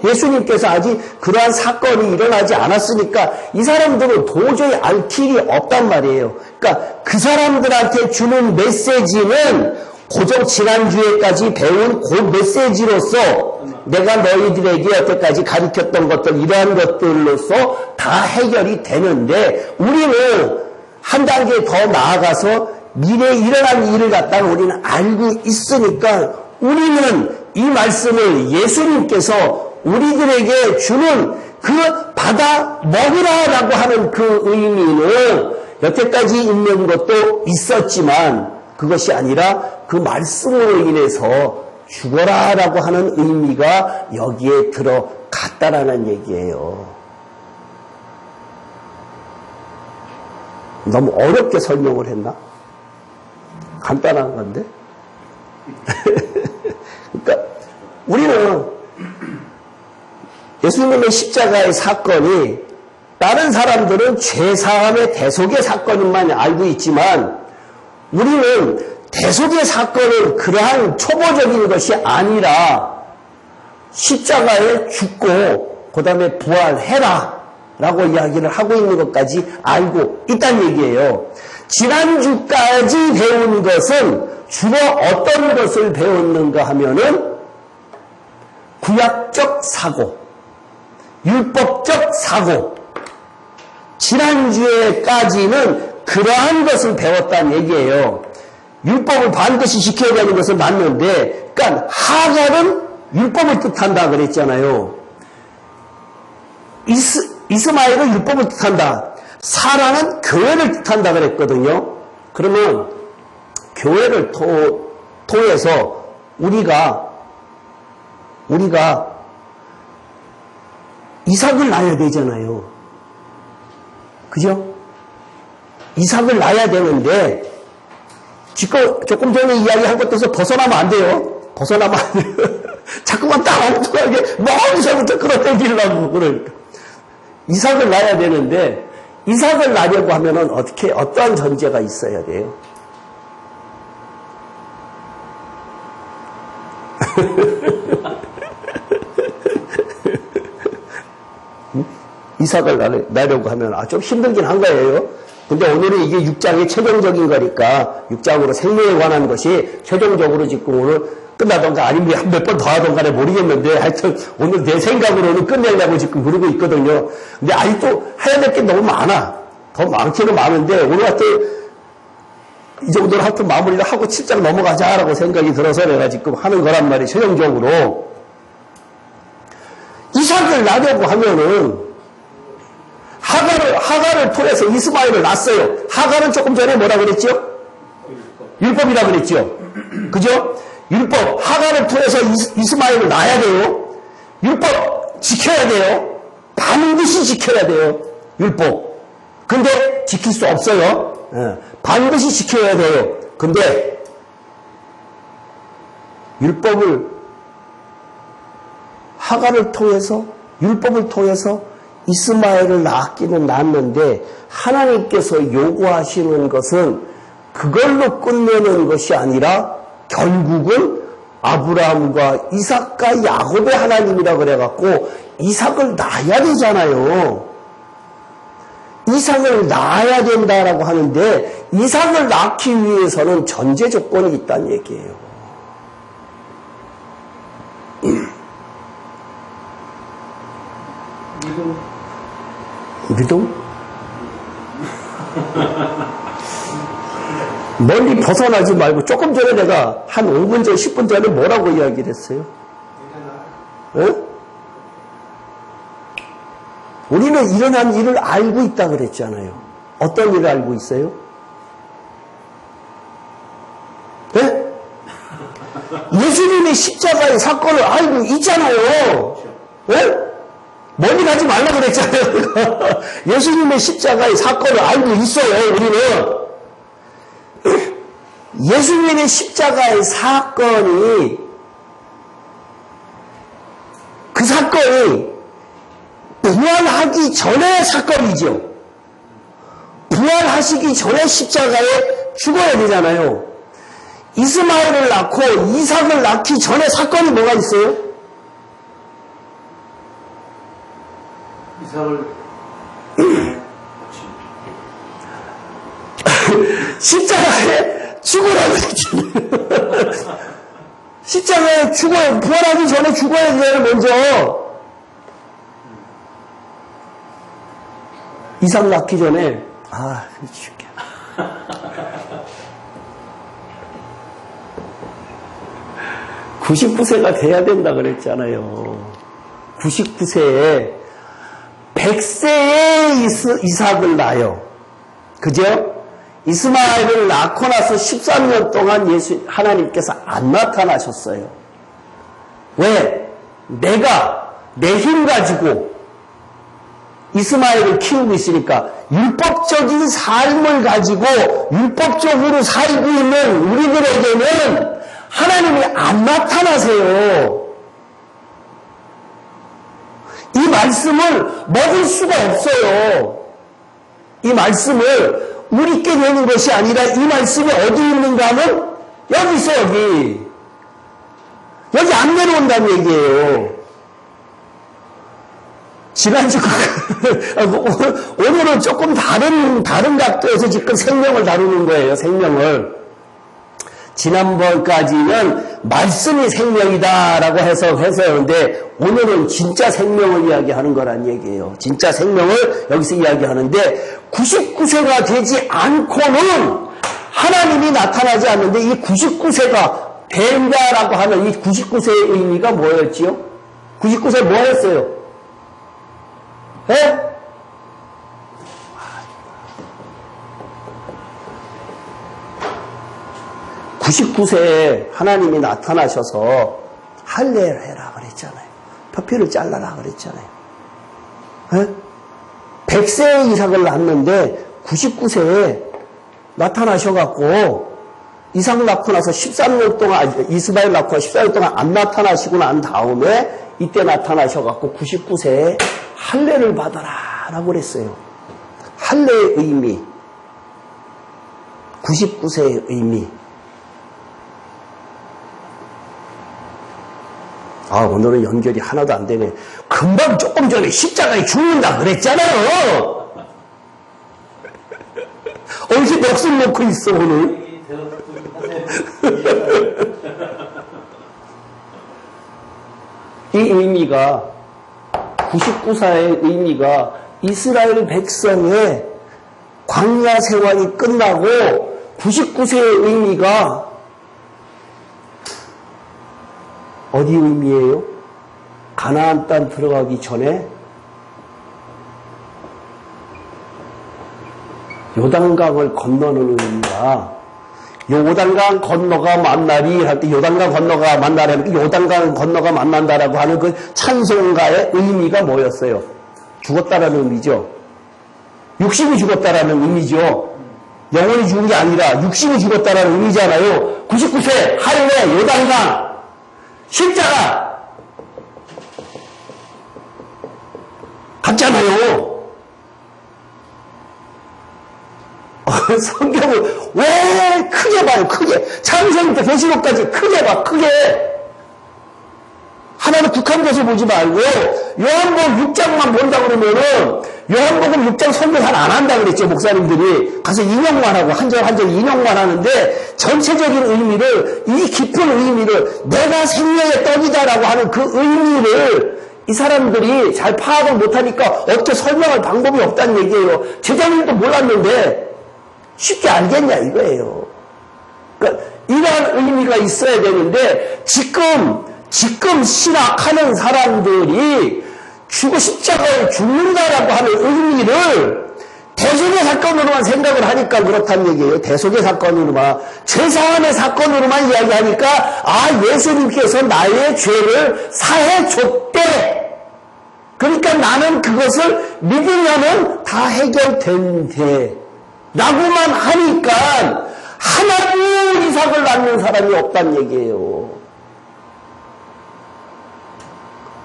Speaker 1: 예수님께서 아직 그러한 사건이 일어나지 않았으니까 이 사람들은 도저히 알 길이 없단 말이에요. 그러니까 그 사람들한테 주는 메시지는 고정 지난주에까지 배운 그 메시지로서 내가 너희들에게 여태까지 가르쳤던 것들 이러한 것들로서 다 해결이 되는데 우리는 한 단계 더 나아가서 미래에 일어난 일을 갖다가 우리는 알고 있으니까 우리는 이 말씀을 예수님께서 우리들에게 주는 그 받아 먹으라라고 하는 그 의미는 여태까지 있는 것도 있었지만 그것이 아니라 그 말씀으로 인해서 죽어라라고 하는 의미가 여기에 들어갔다라는 얘기예요. 너무 어렵게 설명을 했나? 간단한 건데? 그러니까 우리는 예수님의 십자가의 사건이 다른 사람들은 죄사함의 대속의 사건만 알고 있지만 우리는 대속의 사건은 그러한 초보적인 것이 아니라 십자가에 죽고 그 다음에 부활해라 라고 이야기를 하고 있는 것까지 알고 있다는 얘기예요. 지난주까지 배운 것은 주로 어떤 것을 배웠는가 하면은 구약적 사고, 율법적 사고, 지난주에까지는 그러한 것을 배웠다는 얘기예요. 율법을 반드시 지켜야 되는 것은 맞는데, 그러니까 하갈은 율법을 뜻한다 그랬잖아요. 이스마엘은 율법을 뜻한다. 사라는 교회를 뜻한다 그랬거든요. 그러면 교회를 통해서 우리가 이삭을 낳아야 되잖아요. 그죠? 이삭을 낳아야 되는데 조금 전에 이야기한 것에서 벗어나면 안 돼요. 벗어나면 안 돼요. 자꾸만 딱 엉뚱하게 머리서부터 끌어당기려고 그러니까. 이삭을 낳아야 되는데 이삭을 낳으려고 하면은 어떠한 전제가 있어야 돼요? 이삭을 낳으려고 하면 좀 힘들긴 한 거예요. 근데 오늘은 이게 6장의 최종적인 거니까 6장으로 생명에 관한 것이 최종적으로 지금 오늘 끝나던가 아니면 몇 번 더 하던 간에 모르겠는데 하여튼 오늘 내 생각으로는 끝내려고 지금 그러고 있거든요. 근데 아직도 해야 될 게 너무 많아. 더 많기는 많은데 오늘 하여튼 이 정도로 하여튼 마무리를 하고 7장 넘어가자라고 생각이 들어서 내가 지금 하는 거란 말이에요. 최종적으로. 이삭을 낳으려고 하면은 하갈을 통해서 이스마엘을 낳았어요. 하갈은 조금 전에 뭐라 그랬죠? 율법이라 그랬죠. 그죠? 율법, 하갈을 통해서 이스마엘을 낳아야 돼요. 율법 지켜야 돼요. 반드시 지켜야 돼요. 율법. 근데 지킬 수 없어요. 반드시 지켜야 돼요. 근데 하갈을 통해서 율법을 통해서 이스마엘을 낳기는 낳았는데 하나님께서 요구하시는 것은 그걸로 끝내는 것이 아니라 결국은 아브라함과 이삭과 야곱의 하나님이라 그래갖고 이삭을 낳아야 되잖아요. 이삭을 낳아야 된다라고 하는데 이삭을 낳기 위해서는 전제 조건이 있다는 얘기예요. 믿음? 멀리 벗어나지 말고 조금 전에 내가 한 5분 전, 10분 전에 뭐라고 이야기를 했어요? 우리는 일어난 일을 알고 있다 그랬잖아요. 어떤 일을 알고 있어요? 네? 예수님의 십자가의 사건을 알고 있잖아요. 네? 멀리 가지 말라고 그랬잖아요. 예수님의 십자가의 사건을 알고 있어요, 우리는. 예수님의 십자가의 사건이, 그 사건이 부활하기 전의 사건이죠. 부활하시기 전에 십자가에 죽어야 되잖아요. 이스마엘을 낳고 이삭을 낳기 전에 사건이 뭐가 있어요?
Speaker 2: 이삭을
Speaker 1: 십자가에 죽으라고 그랬지. 십자가에 죽어야, 부활하기 전에 죽어야 돼요, 먼저. 이삭 낳기 전에, 죽게. 99세가 돼야 된다 그랬잖아요. 99세에 100세에 이삭을 낳아요. 그죠? 이스마엘을 낳고 나서 13년 동안 하나님께서 안 나타나셨어요. 왜? 내가 내 힘 가지고 이스마엘을 키우고 있으니까 율법적인 삶을 가지고 율법적으로 살고 있는 우리들에게는 하나님이 안 나타나세요. 이 말씀을 먹을 수가 없어요. 이 말씀을 우리께 되는 것이 아니라 이 말씀이 어디 있는가 하면 여기 있어, 여기. 여기 안 내려온다는 얘기예요. 지난주, 오늘은 조금 다른 각도에서 지금 생명을 다루는 거예요, 생명을. 지난번까지는 말씀이 생명이다라고 해서였는데, 오늘은 진짜 생명을 이야기하는 거란 얘기예요. 진짜 생명을 여기서 이야기하는데, 99세가 되지 않고는 하나님이 나타나지 않는데, 이 99세가 된다라고 하는 이 99세의 의미가 뭐였지요? 99세 뭐 했어요? 예? 99세에 하나님이 나타나셔서 할례를 해라 그랬잖아요. 표피를 잘라라 그랬잖아요. 예? 100세에 이삭을 낳았는데 99세에 나타나셔갖고 이삭 낳고 나서 13년 동안, 이스마엘 낳고 14년 동안 안 나타나시고 난 다음에 이때 나타나셔갖고 99세에 할례를 받아라 라고 그랬어요. 할례의 의미, 99세의 의미. 오늘은 연결이 하나도 안 되네. 금방 조금 전에 십자가에 죽는다 그랬잖아요. 어디서 목숨 놓고 있어 오늘. 이 의미가 99사의 의미가 이스라엘 백성의 광야 생활이 끝나고 99세의 의미가 어디 의미예요? 가나안 땅 들어가기 전에 요단강을 건너는 의미가 요단강 건너가 만나리 할 때 요단강 건너가 만나리 할 때 요단강 건너가 만난다라고 하는 그 찬송가의 의미가 뭐였어요? 죽었다라는 의미죠. 육신이 죽었다라는 의미죠. 영혼이 죽은 게 아니라 육신이 죽었다라는 의미잖아요. 99세 할례 요단강 십자가 갔잖아요. 성경을 왜 크게 봐요, 크게. 창세기부터 계시록까지 크게 봐, 크게. 하나는 국한돼서 보지 말고 요한복음 6장만 본다 그러면은 요한복음 6장 설교 잘 안 한다 그랬죠, 목사님들이. 가서 인용만 하고 한 절 한 절 인용만 하는데 전체적인 의미를, 이 깊은 의미를, 내가 생명의 떡이다라고 하는 그 의미를 이 사람들이 잘 파악을 못하니까 어떻게 설명할 방법이 없다는 얘기예요. 제자들도 몰랐는데 쉽게 알겠냐 이거예요. 그러니까 이러한 의미가 있어야 되는데 지금 신학하는 사람들이 십자가에 죽는다라고 하는 의미를 대속의 사건으로만 생각을 하니까 그렇다는 얘기예요. 대속의 사건으로만, 죄사함의 사건으로만 이야기하니까 예수님께서 나의 죄를 사해줬대. 그러니까 나는 그것을 믿으면은 다 해결된대 라고만 하니까 하나도 이삭을 낳는 사람이 없다는 얘기예요.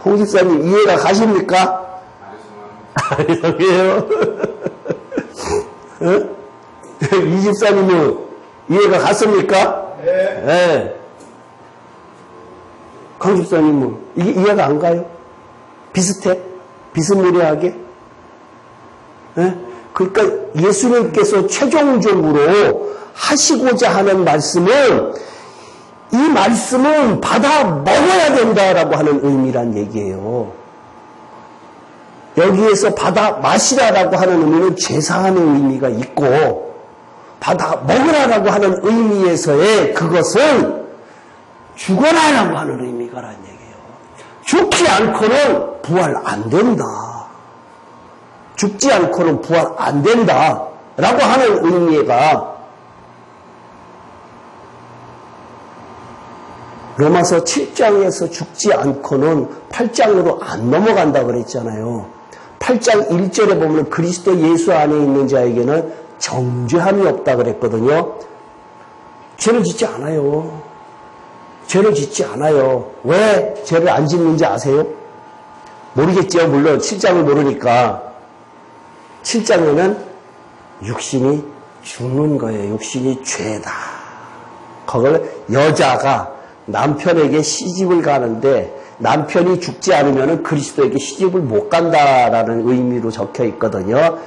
Speaker 1: 홍 집사님 이해가 가십니까? 아니요. 이 집사님은 이해가 갔습니까? 네. 네. 강 집사님은 이해가 안 가요? 비슷해? 비스무리하게? 네? 그러니까 예수님께서 최종적으로 하시고자 하는 말씀은 이 말씀은 받아 먹어야 된다라고 하는 의미란 얘기예요. 여기에서 받아 마시라라고 하는 의미는 제사하는 의미가 있고 받아 먹으라라고 하는 의미에서의 그것은 죽어라라고 하는 의미가란 얘기예요. 죽지 않고는 부활 안 된다. 죽지 않고는 부활 안 된다라고 하는 의미가 로마서 7장에서 죽지 않고는 8장으로 안 넘어간다 그랬잖아요. 8장 1절에 보면 그리스도 예수 안에 있는 자에게는 정죄함이 없다 그랬거든요. 죄를 짓지 않아요. 죄를 짓지 않아요. 왜 죄를 안 짓는지 아세요? 모르겠죠. 물론 7장을 모르니까. 7장에는 육신이 죽는 거예요. 육신이 죄다. 그걸 여자가 남편에게 시집을 가는데 남편이 죽지 않으면 그리스도에게 시집을 못 간다라는 의미로 적혀 있거든요.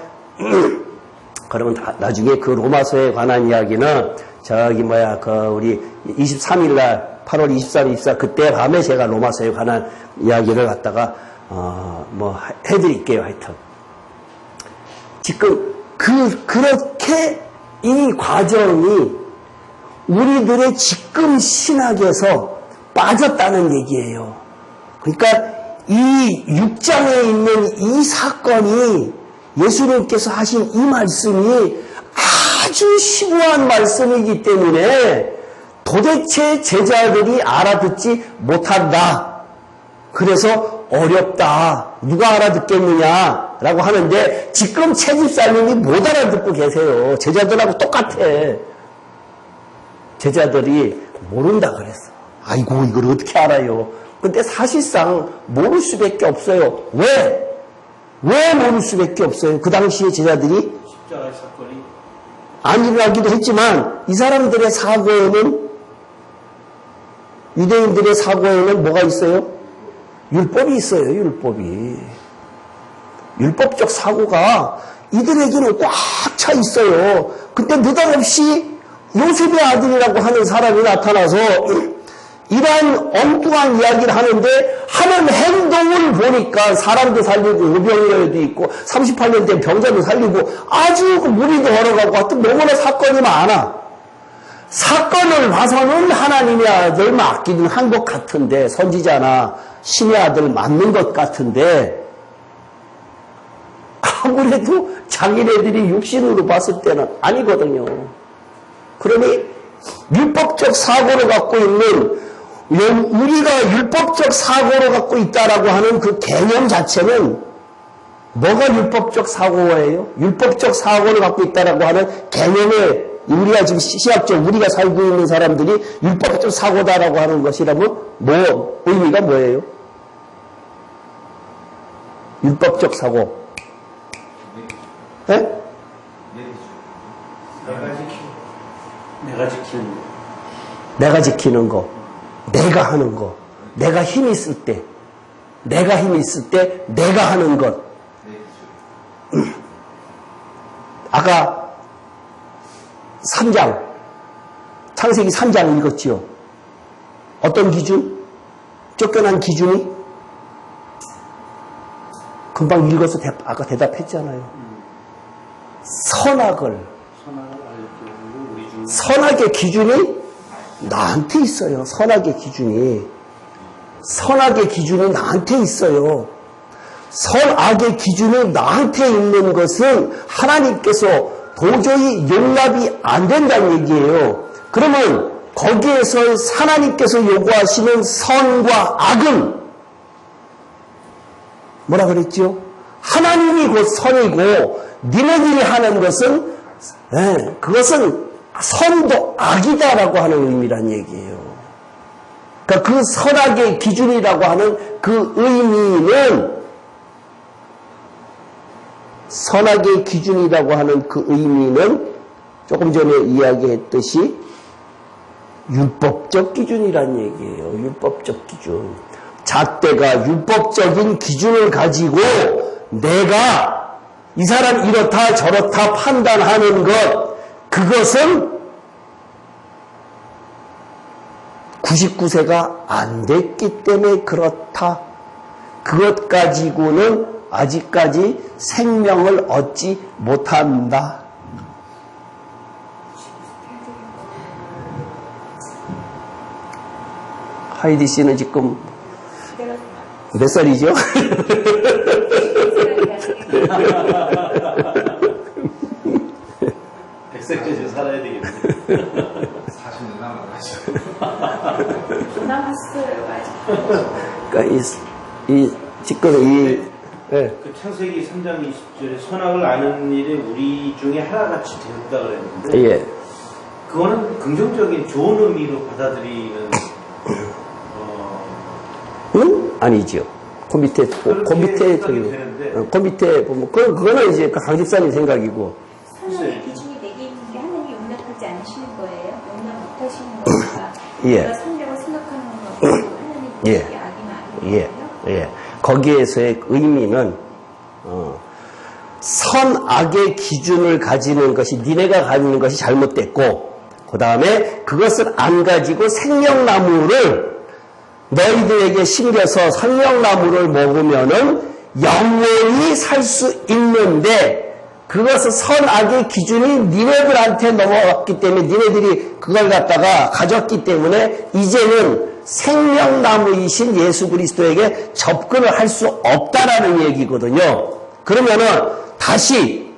Speaker 1: 그러면 나중에 그 로마서에 관한 이야기는 저기 우리 23일 날 8월 23일, 24일 그때 밤에 제가 로마서에 관한 이야기를 갖다가 해드릴게요. 하여튼 지금 그렇게 이 과정이 우리들의 지금 신학에서 빠졌다는 얘기예요. 그러니까 이 6장에 있는 이 사건이 예수님께서 하신 이 말씀이 아주 심오한 말씀이기 때문에 도대체 제자들이 알아듣지 못한다. 그래서 어렵다. 누가 알아듣겠느냐라고 하는데 지금 채집사님이 못 알아듣고 계세요. 제자들하고 똑같아. 제자들이 모른다 그랬어. 아이고 이걸 어떻게 알아요? 근데 사실상 모를 수밖에 없어요. 왜 모를 수밖에 없어요? 그 당시에 제자들이
Speaker 2: 십자가의 사건이
Speaker 1: 안 일어나기도 했지만 이 사람들의 사고에는 유대인들의 사고에는 뭐가 있어요? 율법이 있어요. 율법이. 율법적 사고가 이들에게는 꽉 차 있어요. 근데 느닷없이 요셉의 아들이라고 하는 사람이 나타나서 이러한 엉뚱한 이야기를 하는데 하는 행동을 보니까 사람도 살리고 의병이라도 있고 38년 된 병자도 살리고 아주 무리도 걸어가고 하여튼 너무나 사건이 많아. 사건을 봐서는 하나님의 아들 맡기는 한 것 같은데 선지자나 신의 아들 맞는 것 같은데 아무래도 자기네들이 육신으로 봤을 때는 아니거든요. 그러니 율법적 사고를 갖고 있는 우리가 율법적 사고를 갖고 있다라고 하는 그 개념 자체는 뭐가 율법적 사고예요? 율법적 사고를 갖고 있다라고 하는 개념에 우리가 지금 시학적 우리가 살고 있는 사람들이 율법적 사고다라고 하는 것이라면 의미가 뭐예요? 율법적 사고. 네? 내가 지키는 거. 내가 하는 거. 내가 힘이 있을 때. 내가 하는 것. 아까 3장, 창세기 3장 읽었지요? 어떤 기준? 쫓겨난 기준이? 금방 읽어서 아까 대답했잖아요. 선악의 기준이 나한테 있어요. 선악의 기준이 나한테 있어요. 선악의 기준이 나한테 있는 것은 하나님께서 도저히 용납이 안 된다는 얘기예요. 그러면 거기에서 하나님께서 요구하시는 선과 악은 뭐라 그랬죠? 하나님이 곧 선이고 니네들이 하는 것은 그것은 선도 악이다라고 하는 의미란 얘기예요. 그러니까 그 선악의 기준이라고 하는 그 의미는 선악의 기준이라고 하는 그 의미는 조금 전에 이야기했듯이 율법적 기준이란 얘기예요. 율법적 기준. 잣대가 율법적인 기준을 가지고 내가 이 사람 이렇다 저렇다 판단하는 것, 그것은 99세가 안 됐기 때문에 그렇다. 그것 가지고는 아직까지 생명을 얻지 못한다. 하이디 씨는 지금 몇 살이죠?
Speaker 2: 100세까지 살아야 되겠네.
Speaker 3: 40년 남아가지고.
Speaker 4: 남았어요, 아직.
Speaker 1: 그러니까
Speaker 2: 그 창세기 3장 20절에 선악을 아는 일에 우리 중에 하나같이 되었다 그랬는데
Speaker 1: 예.
Speaker 2: 그거는 긍정적인 좋은 의미로 받아들이는
Speaker 1: 아니죠. 그 밑에 보면 그거는 이제 강 집사님 생각이고.
Speaker 4: 선악의 기준이 내게 있는
Speaker 1: 예.
Speaker 4: 내가 성경을 생각하는 것도 하나님
Speaker 1: 예.
Speaker 4: 보시기에 악이 아니에요.
Speaker 1: 예. 거기에서의 의미는 선악의 기준을 가지는 것이 니네가 가지는 것이 잘못됐고 그 다음에 그것을 안 가지고 생명나무를 너희들에게 심겨서 생명나무를 먹으면은 영원히 살 수 있는데 그것은 선악의 기준이 니네들한테 넘어갔기 때문에 니네들이 그걸 갖다가 가졌기 때문에 이제는 생명나무이신 예수 그리스도에게 접근을 할 수 없다라는 얘기거든요. 그러면은 다시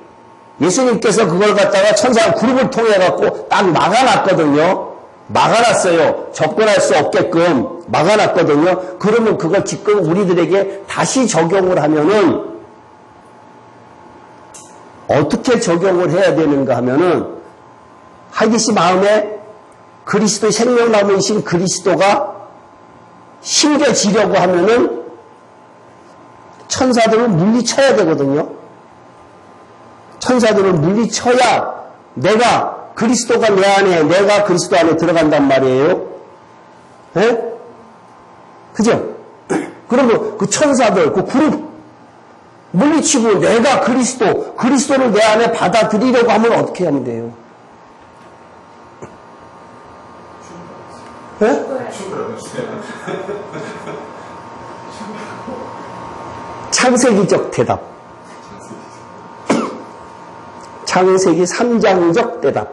Speaker 1: 예수님께서 그걸 갖다가 천사 그룹을 통해 갖고 딱 막아놨거든요. 막아놨어요. 접근할 수 없게끔 막아놨거든요. 그러면 그걸 지금 우리들에게 다시 적용을 하면은 어떻게 적용을 해야 되는가 하면은 하기 씨 마음에 그리스도의 생명나무이신 그리스도가 심겨지려고 하면은 천사들을 물리쳐야 되거든요. 천사들을 물리쳐야 내가 그리스도가 내 안에, 내가 그리스도 안에 들어간단 말이에요. 예? 그죠? 그러면 그 천사들, 그 그룹 물리치고 내가 그리스도를 내 안에 받아들이려고 하면 어떻게 하면 돼요? 예? 창세기적 대답. 창세기 3장적 대답.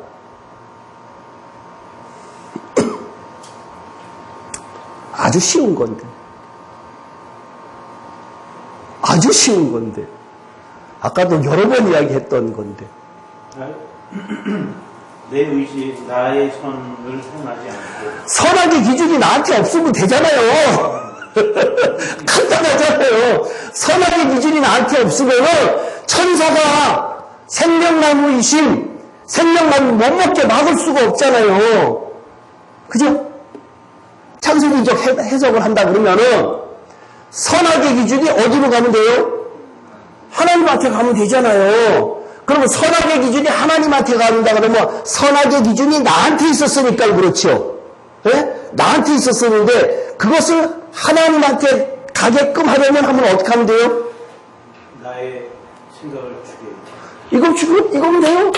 Speaker 1: 아주 쉬운 건데. 아주 쉬운 건데. 아까도 여러 번 이야기했던 건데.
Speaker 2: 내 의지, 나의 선을 행하지 않고
Speaker 1: 선악의 기준이 나한테 없으면 되잖아요. 간단하잖아요. 선악의 기준이 나한테 없으면 천사가 생명나무이신 생명나무 못 먹게 막을 수가 없잖아요. 그죠? 창세기적 해석을 한다 그러면은 선악의 기준이 어디로 가면 돼요? 하나님한테 가면 되잖아요. 그러면 선악의 기준이 하나님한테 간다 그러면 선악의 기준이 나한테 있었으니까 그렇죠. 예? 나한테 있었었는데 그것을 하나님한테 가게끔 하려면 하면 어떻게 하면 돼요?
Speaker 2: 나의 생각을 죽여.
Speaker 1: 이거면 돼요?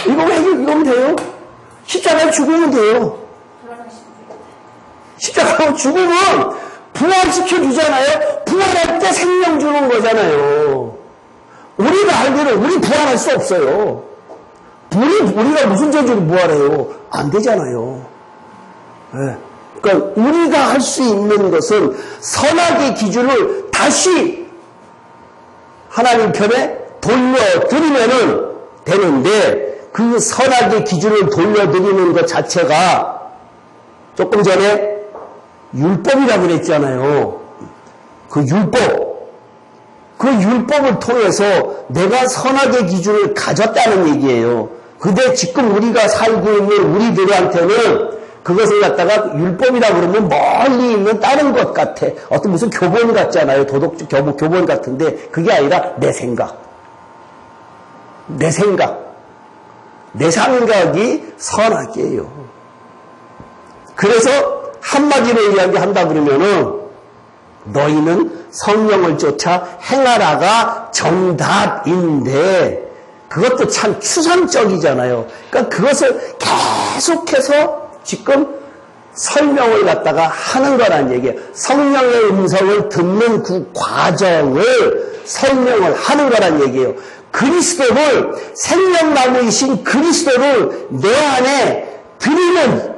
Speaker 1: 이거면 돼요? 십자가에 죽으면 돼요. 십자가에 죽으면 부활시켜 주잖아요. 부활할 때 생명 주는 거잖아요. 우리가 알기로 우리 부활할 수 없어요. 우리가 무슨 죄로 부활해요? 안 되잖아요. 네. 그러니까 우리가 할 수 있는 것은 선악의 기준을 다시 하나님 편에 돌려드리면은 되는데 그 선악의 기준을 돌려드리는 것 자체가 조금 전에 율법이라고 그랬잖아요. 그 율법을 통해서 내가 선악의 기준을 가졌다는 얘기예요. 근데 지금 우리가 살고 있는 우리들한테는 그것을 갖다가 율법이라고 그러면 멀리 있는 다른 것 같아. 어떤 무슨 교본 같잖아요. 도덕적 교본 같은데 그게 아니라 내 생각. 내 생각이 선악이에요. 그래서 한마디로 이야기한다 그러면은 너희는 성령을 쫓아 행하라가 정답인데 그것도 참 추상적이잖아요. 그러니까 그것을 계속해서 지금 설명을 갖다가 하는 거란 얘기예요. 성령의 음성을 듣는 그 과정을 설명을 하는 거란 얘기예요. 그리스도를 생명나무이신 그리스도를 내 안에 드리는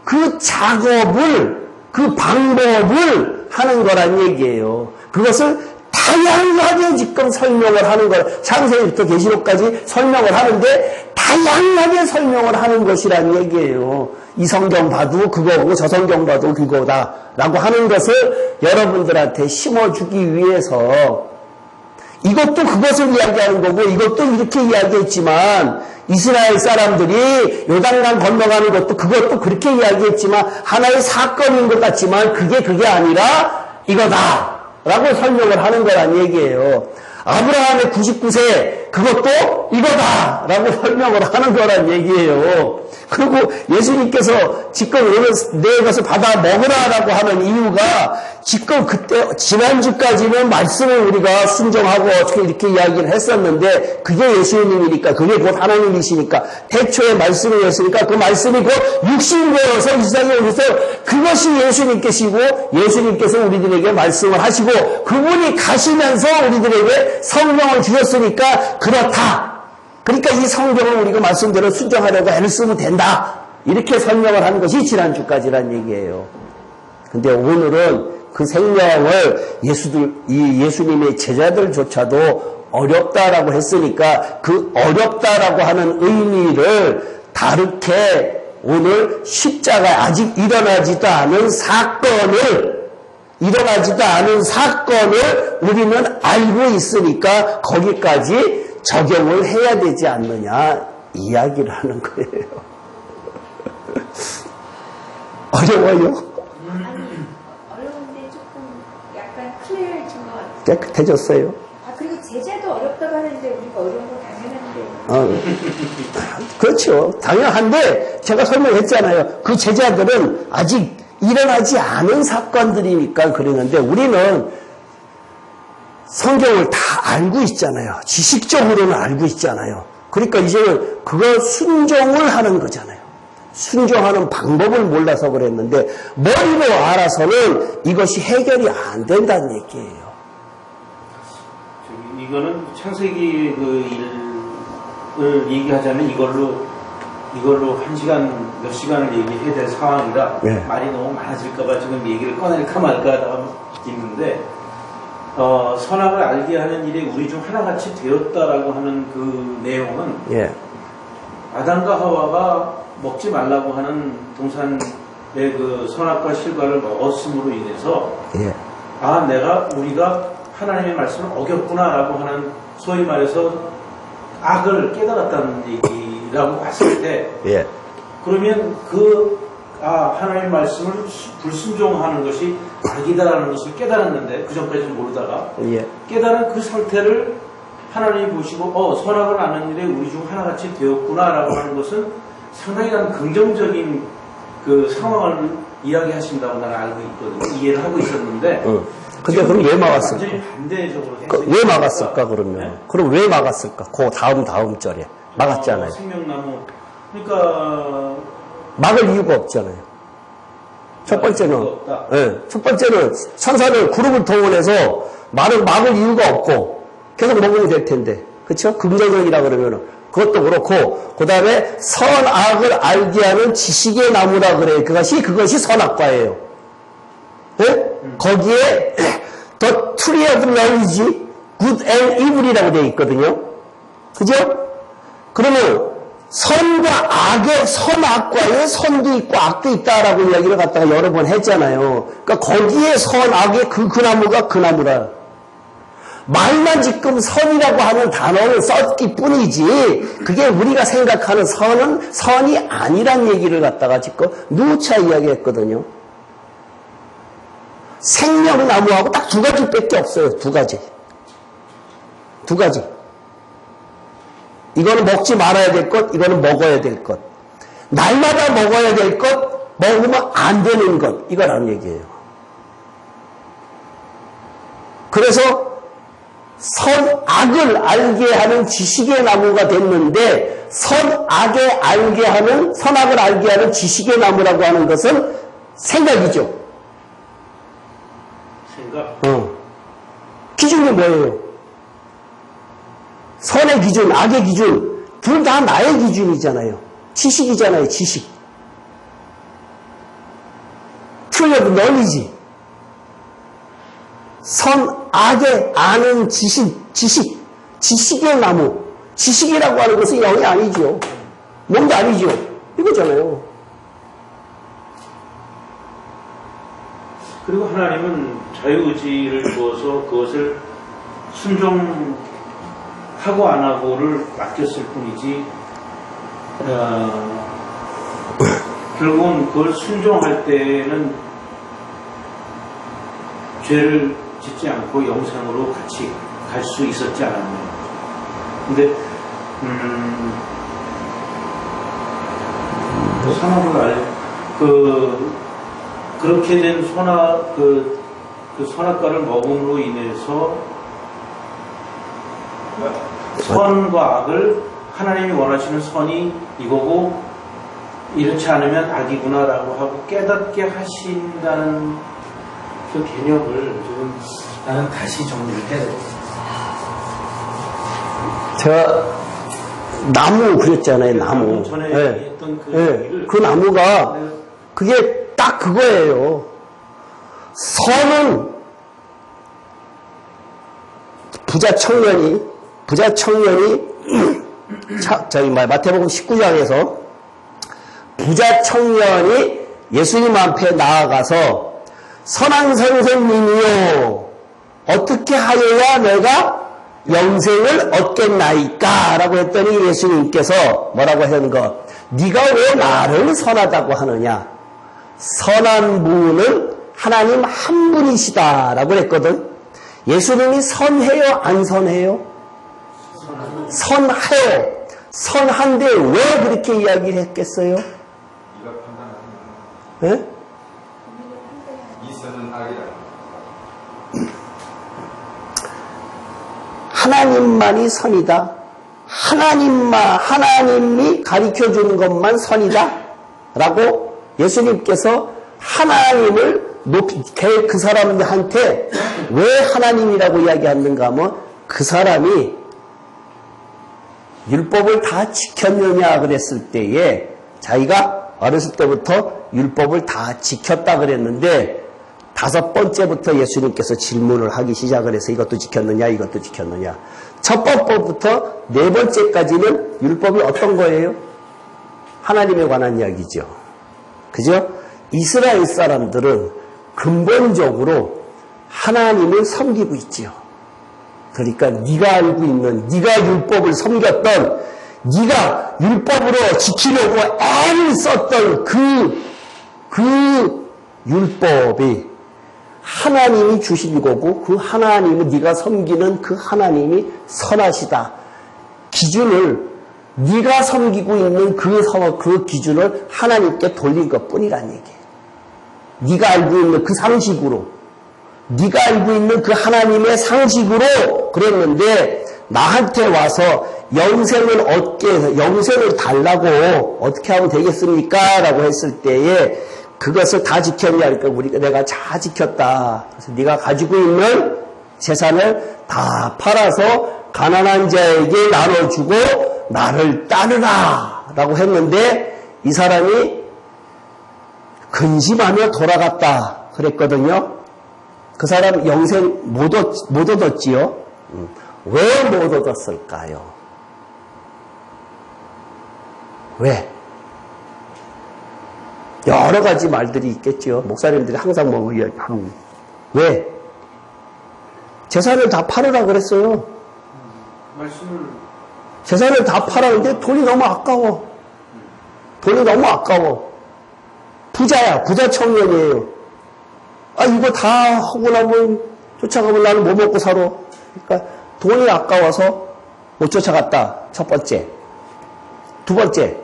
Speaker 1: 그 작업을 그 방법을 하는 거란 얘기예요. 그것을 다양하게 지금 설명을 하는 거예요. 창세기부터 계시록까지 설명을 하는데 다양하게 설명을 하는 것이란 얘기예요. 이 성경 봐도 그거고 저 성경 봐도 그거다라고 하는 것을 여러분들한테 심어주기 위해서 이것도 그것을 이야기하는 거고 이것도 이렇게 이야기했지만 이스라엘 사람들이 요단강 건너가는 것도 그것도 그렇게 이야기했지만 하나의 사건인 것 같지만 그게 아니라 이거다 라고 설명을 하는 거란 얘기예요. 아브라함의 99세 그것도 이거다 라고 설명을 하는 거란 얘기예요. 그리고 예수님께서 지금 오늘 내에 가서 받아 먹으라라고 하는 이유가 지금 그때 지난주까지는 말씀을 우리가 순종하고 어떻게 이렇게 이야기를 했었는데 그게 예수님이니까 그게 곧 하나님이시니까 태초에 말씀이었으니까 그 말씀이 곧 육신이 되어서 이 세상에 오셔서 그것이 예수님께시고 예수님께서 우리들에게 말씀을 하시고 그분이 가시면서 우리들에게 성경을 주셨으니까 그렇다. 그러니까 이 성경을 우리가 말씀대로 순종하려고 애를 쓰면 된다. 이렇게 설명을 하는 것이 지난주까지란 얘기예요. 근데 오늘은 그 생명을 예수님의 제자들조차도 어렵다라고 했으니까 그 어렵다라고 하는 의미를 다르게 오늘 십자가 아직 일어나지도 않은 사건을 우리는 알고 있으니까 거기까지 적용을 해야 되지 않느냐 이야기를 하는 거예요. 어려워요?
Speaker 4: 아니, 어려운데 조금 약간 클리어해진 것 같아요.
Speaker 1: 깨끗해졌어요.
Speaker 4: 아, 그리고 제자도 어렵다고 하는데 우리가 어려운 거 당연한데.
Speaker 1: 그렇죠. 당연한데 제가 설명했잖아요. 그 제자들은 아직 일어나지 않은 사건들이니까 그러는데 우리는 성경을 다 알고 있잖아요. 지식적으로는 알고 있잖아요. 그러니까 이제는 그거 순종을 하는 거잖아요. 순종하는 방법을 몰라서 그랬는데 머리로 알아서는 이것이 해결이 안 된다는 얘기예요.
Speaker 2: 이거는 창세기 그 일을 얘기하자면 이걸로 한 시간 몇 시간을 얘기해야 될 상황이라
Speaker 1: 네.
Speaker 2: 말이 너무 많아질까봐 지금 얘기를 꺼낼까 말까 있는데 선악을 알게 하는 일에 우리 중 하나같이 되었다라고 하는 그 내용은
Speaker 1: 예.
Speaker 2: 아담과 하와가 먹지 말라고 하는 동산의 그 선악과 실과를 먹었음으로 인해서
Speaker 1: 예.
Speaker 2: 우리가 하나님의 말씀을 어겼구나라고 하는 소위 말해서 악을 깨달았다는 얘기라고 봤을 때
Speaker 1: 예.
Speaker 2: 그러면 하나님의 말씀을 불순종하는 것이 악이다라는 것을 깨달았는데 그 전까지는 모르다가
Speaker 1: 예.
Speaker 2: 깨달은 그 상태를 하나님이 보시고 선악을 아는 일에 우리 중 하나같이 되었구나라고 하는 것은 상당히 난 긍정적인 그 상황을 이야기하신다고 나는 알고 있거든요. 이해를 하고 있었는데
Speaker 1: 근데 그럼 왜 막았을까?
Speaker 2: 완전히 반대적으로
Speaker 1: 왜 막았을까 그러면?
Speaker 2: 네?
Speaker 1: 그럼 왜 막았을까? 그 다음 절에 막았잖아요.
Speaker 2: 생명나무 그러니까
Speaker 1: 막을 이유가 없잖아요. 첫 번째는
Speaker 2: 없다.
Speaker 1: 첫 번째는 천사를 그룹을 동원해서 막을 이유가 없고 계속 먹으면 될 텐데, 그렇죠? 긍정적이라 그러면은 그것도 그렇고 그 다음에 선악을 알게 하는 지식의 나무라 그래요. 그것이 선악과예요. 네? 거기에 The Tree of Knowledge, Good and Evil이라고 되어 있거든요. 그죠? 그러면 선악과에 선도 있고 악도 있다라고 이야기를 갖다가 여러 번 했잖아요. 그러니까 거기에 선악의 그 나무가 그 나무라. 말만 지금 선이라고 하는 단어를 썼기 뿐이지 그게 우리가 생각하는 선이 아니란 얘기를 갖다가 지금 누차 이야기했거든요. 생명나무하고 딱 두 가지밖에 없어요. 두 가지. 이거는 먹지 말아야 될 것, 이거는 먹어야 될 것. 날마다 먹어야 될 것, 먹으면 안 되는 것. 이거라는 얘기예요. 그래서 선악을 알게 하는 지식의 나무가 됐는데 선악을 알게 하는 지식의 나무라고 하는 것은 생각이죠. 기준이 뭐예요? 선의 기준, 악의 기준, 둘 다 나의 기준이잖아요. 지식이잖아요, 지식. Tree of Knowledge. 선악의 아는 지식의 나무. 지식이라고 하는 것은 영이 아니죠. 뭔가 아니죠. 이거잖아요.
Speaker 2: 그리고 하나님은 자유의지를 주어서 그것을 순종하고 안 하고를 맡겼을 뿐이지 결국은 그걸 순종할 때는 죄를 짓지 않고 영생으로 같이 갈 수 있었지 않았냐. 근데 선악을 그렇게 된 그 선악과를 먹음으로 인해서 선과 악을 하나님이 원하시는 선이 이거고 이렇지 않으면 악이구나라고 하고 깨닫게 하신다는 그 개념을 좀 나는 다시 정리를 해야 돼.
Speaker 1: 제가 나무 그랬잖아요, 나무.
Speaker 2: 전에
Speaker 1: 예.
Speaker 2: 했던 그
Speaker 1: 예.
Speaker 2: 얘기를
Speaker 1: 그 나무가 그게 딱 그거예요. 선은 부자 청년이 마태복음 19장에서 부자 청년이 예수님 앞에 나아가서 선한 선생님이요 어떻게 하여야 내가 영생을 얻겠나이까? 라고 했더니 예수님께서 뭐라고 하는 거? 네가 왜 나를 선하다고 하느냐? 선한 분은 하나님 한 분이시다 라고 했거든. 예수님이 선해요? 안 선해요? 선해요. 선한데 왜 그렇게 이야기를 했겠어요?
Speaker 3: 네가 판단하는
Speaker 1: 예?
Speaker 3: 이 선은 악이라.
Speaker 1: 하나님만이 선이다. 하나님이 가르쳐 주는 것만 선이다. 라고 예수님께서 하나님을 그 사람들한테 왜 하나님이라고 이야기하는가 하면 그 사람이 율법을 다 지켰느냐 그랬을 때에 자기가 어렸을 때부터 율법을 다 지켰다 그랬는데 5번째부터 예수님께서 질문을 하기 시작을 해서 이것도 지켰느냐 이것도 지켰느냐. 첫 번부터 4번째까지는 율법이 어떤 거예요? 하나님에 관한 이야기죠. 그죠? 이스라엘 사람들은 근본적으로 하나님을 섬기고 있지요. 그러니까 네가 알고 있는 네가 율법을 섬겼던 네가 율법으로 지키려고 애를 썼던 그 율법이 하나님이 주신 거고 그 하나님은 네가 섬기는 그 하나님이 선하시다. 기준을 네가 섬기고 있는 그 기준을 하나님께 돌린 것뿐이란 얘기예요. 네가 알고 있는 그 상식으로 네가 알고 있는 그 하나님의 상식으로 그랬는데 나한테 와서 영생을 달라고 어떻게 하면 되겠습니까? 라고 했을 때에 그것을 다 지켰냐? 그러니까 내가 다 지켰다. 그래서 네가 가지고 있는 재산을 다 팔아서 가난한 자에게 나눠주고 나를 따르라. 라고 했는데 이 사람이 근심하며 돌아갔다. 그랬거든요. 그 사람 영생 못 얻었지요. 왜 못 얻었을까요? 왜? 여러 가지 말들이 있겠죠. 목사님들이 항상 뭐 이야기하고. 왜? 재산을 다 팔으라 그랬어요. 재산을 다 팔았는데 돈이 너무 아까워. 돈이 너무 아까워. 부자야. 부자 청년이에요. 아, 이거 다 하고 나면 쫓아가면 나는 뭐 먹고 살아. 그러니까 돈이 아까워서 못 쫓아갔다. 첫 번째. 두 번째.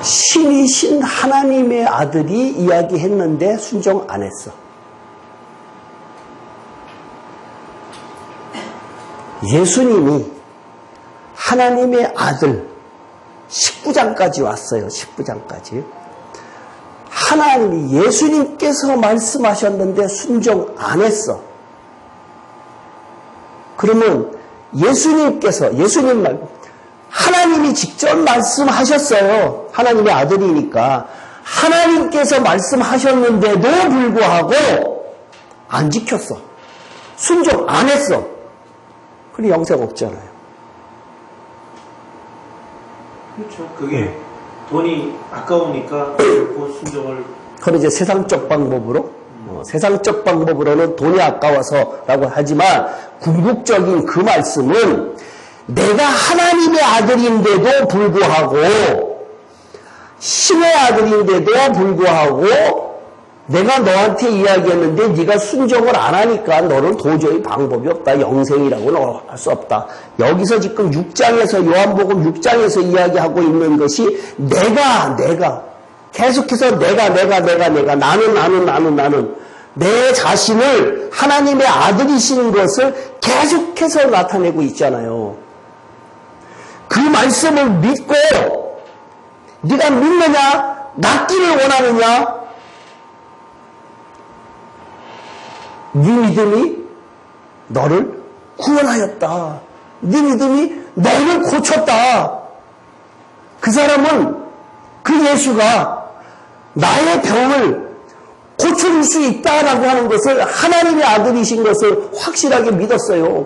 Speaker 1: 신이신 하나님의 아들이 이야기했는데 순종 안 했어. 예수님이 하나님의 아들 19장까지 왔어요. 19장까지. 하나님이 예수님께서 말씀하셨는데 순종 안 했어. 그러면 예수님 말고 하나님이 직접 말씀하셨어요. 하나님의 아들이니까. 하나님께서 말씀하셨는데도 불구하고 안 지켰어. 순종 안 했어. 그래 영생 없잖아요.
Speaker 2: 그렇죠. 그게 돈이 아까우니까 그 순종을.
Speaker 1: 그건 이제 세상적 방법으로, 세상적 방법으로는 돈이 아까워서라고 하지만 궁극적인 그 말씀은 내가 하나님의 아들인데도 불구하고, 신의 아들인데도 불구하고 내가 너한테 이야기했는데 네가 순종을 안 하니까 너는 도저히 방법이 없다. 영생이라고는 할 수 없다. 여기서 지금 6장에서 요한복음 6장에서 이야기하고 있는 것이 내가 계속해서 내가 나는 내 자신을 하나님의 아들이신 것을 계속해서 나타내고 있잖아요. 그 말씀을 믿고 네가 믿느냐? 낫기를 원하느냐? 네 믿음이 너를 구원하였다. 네 믿음이 너를 고쳤다. 그 사람은 그 예수가 나의 병을 고쳐줄 수 있다라고 하는 것을 하나님의 아들이신 것을 확실하게 믿었어요.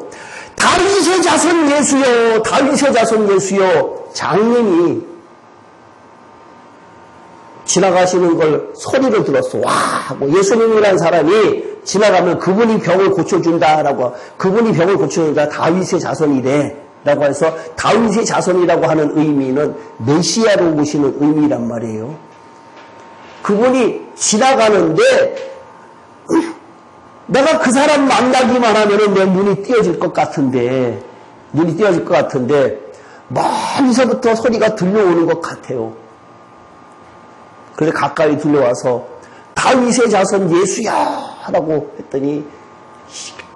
Speaker 1: 다윗의 자손 예수여, 다윗의 자손 예수여. 장님이 지나가시는 걸 소리로 들었어. 와 하고 예수님이라는 사람이 지나가면 그분이 병을 고쳐준다라고, 그분이 병을 고쳐준다. 다윗의 자손이래 라고 해서 다윗의 자손이라고 하는 의미는 메시아로 오시는 의미란 말이에요. 그분이 지나가는데 내가 그 사람 만나기만 하면 내 눈이 띄어질 것 같은데 멀리서부터 소리가 들려오는 것 같아요. 그래서 가까이 들려와서 다윗의 자손 예수야 라고 했더니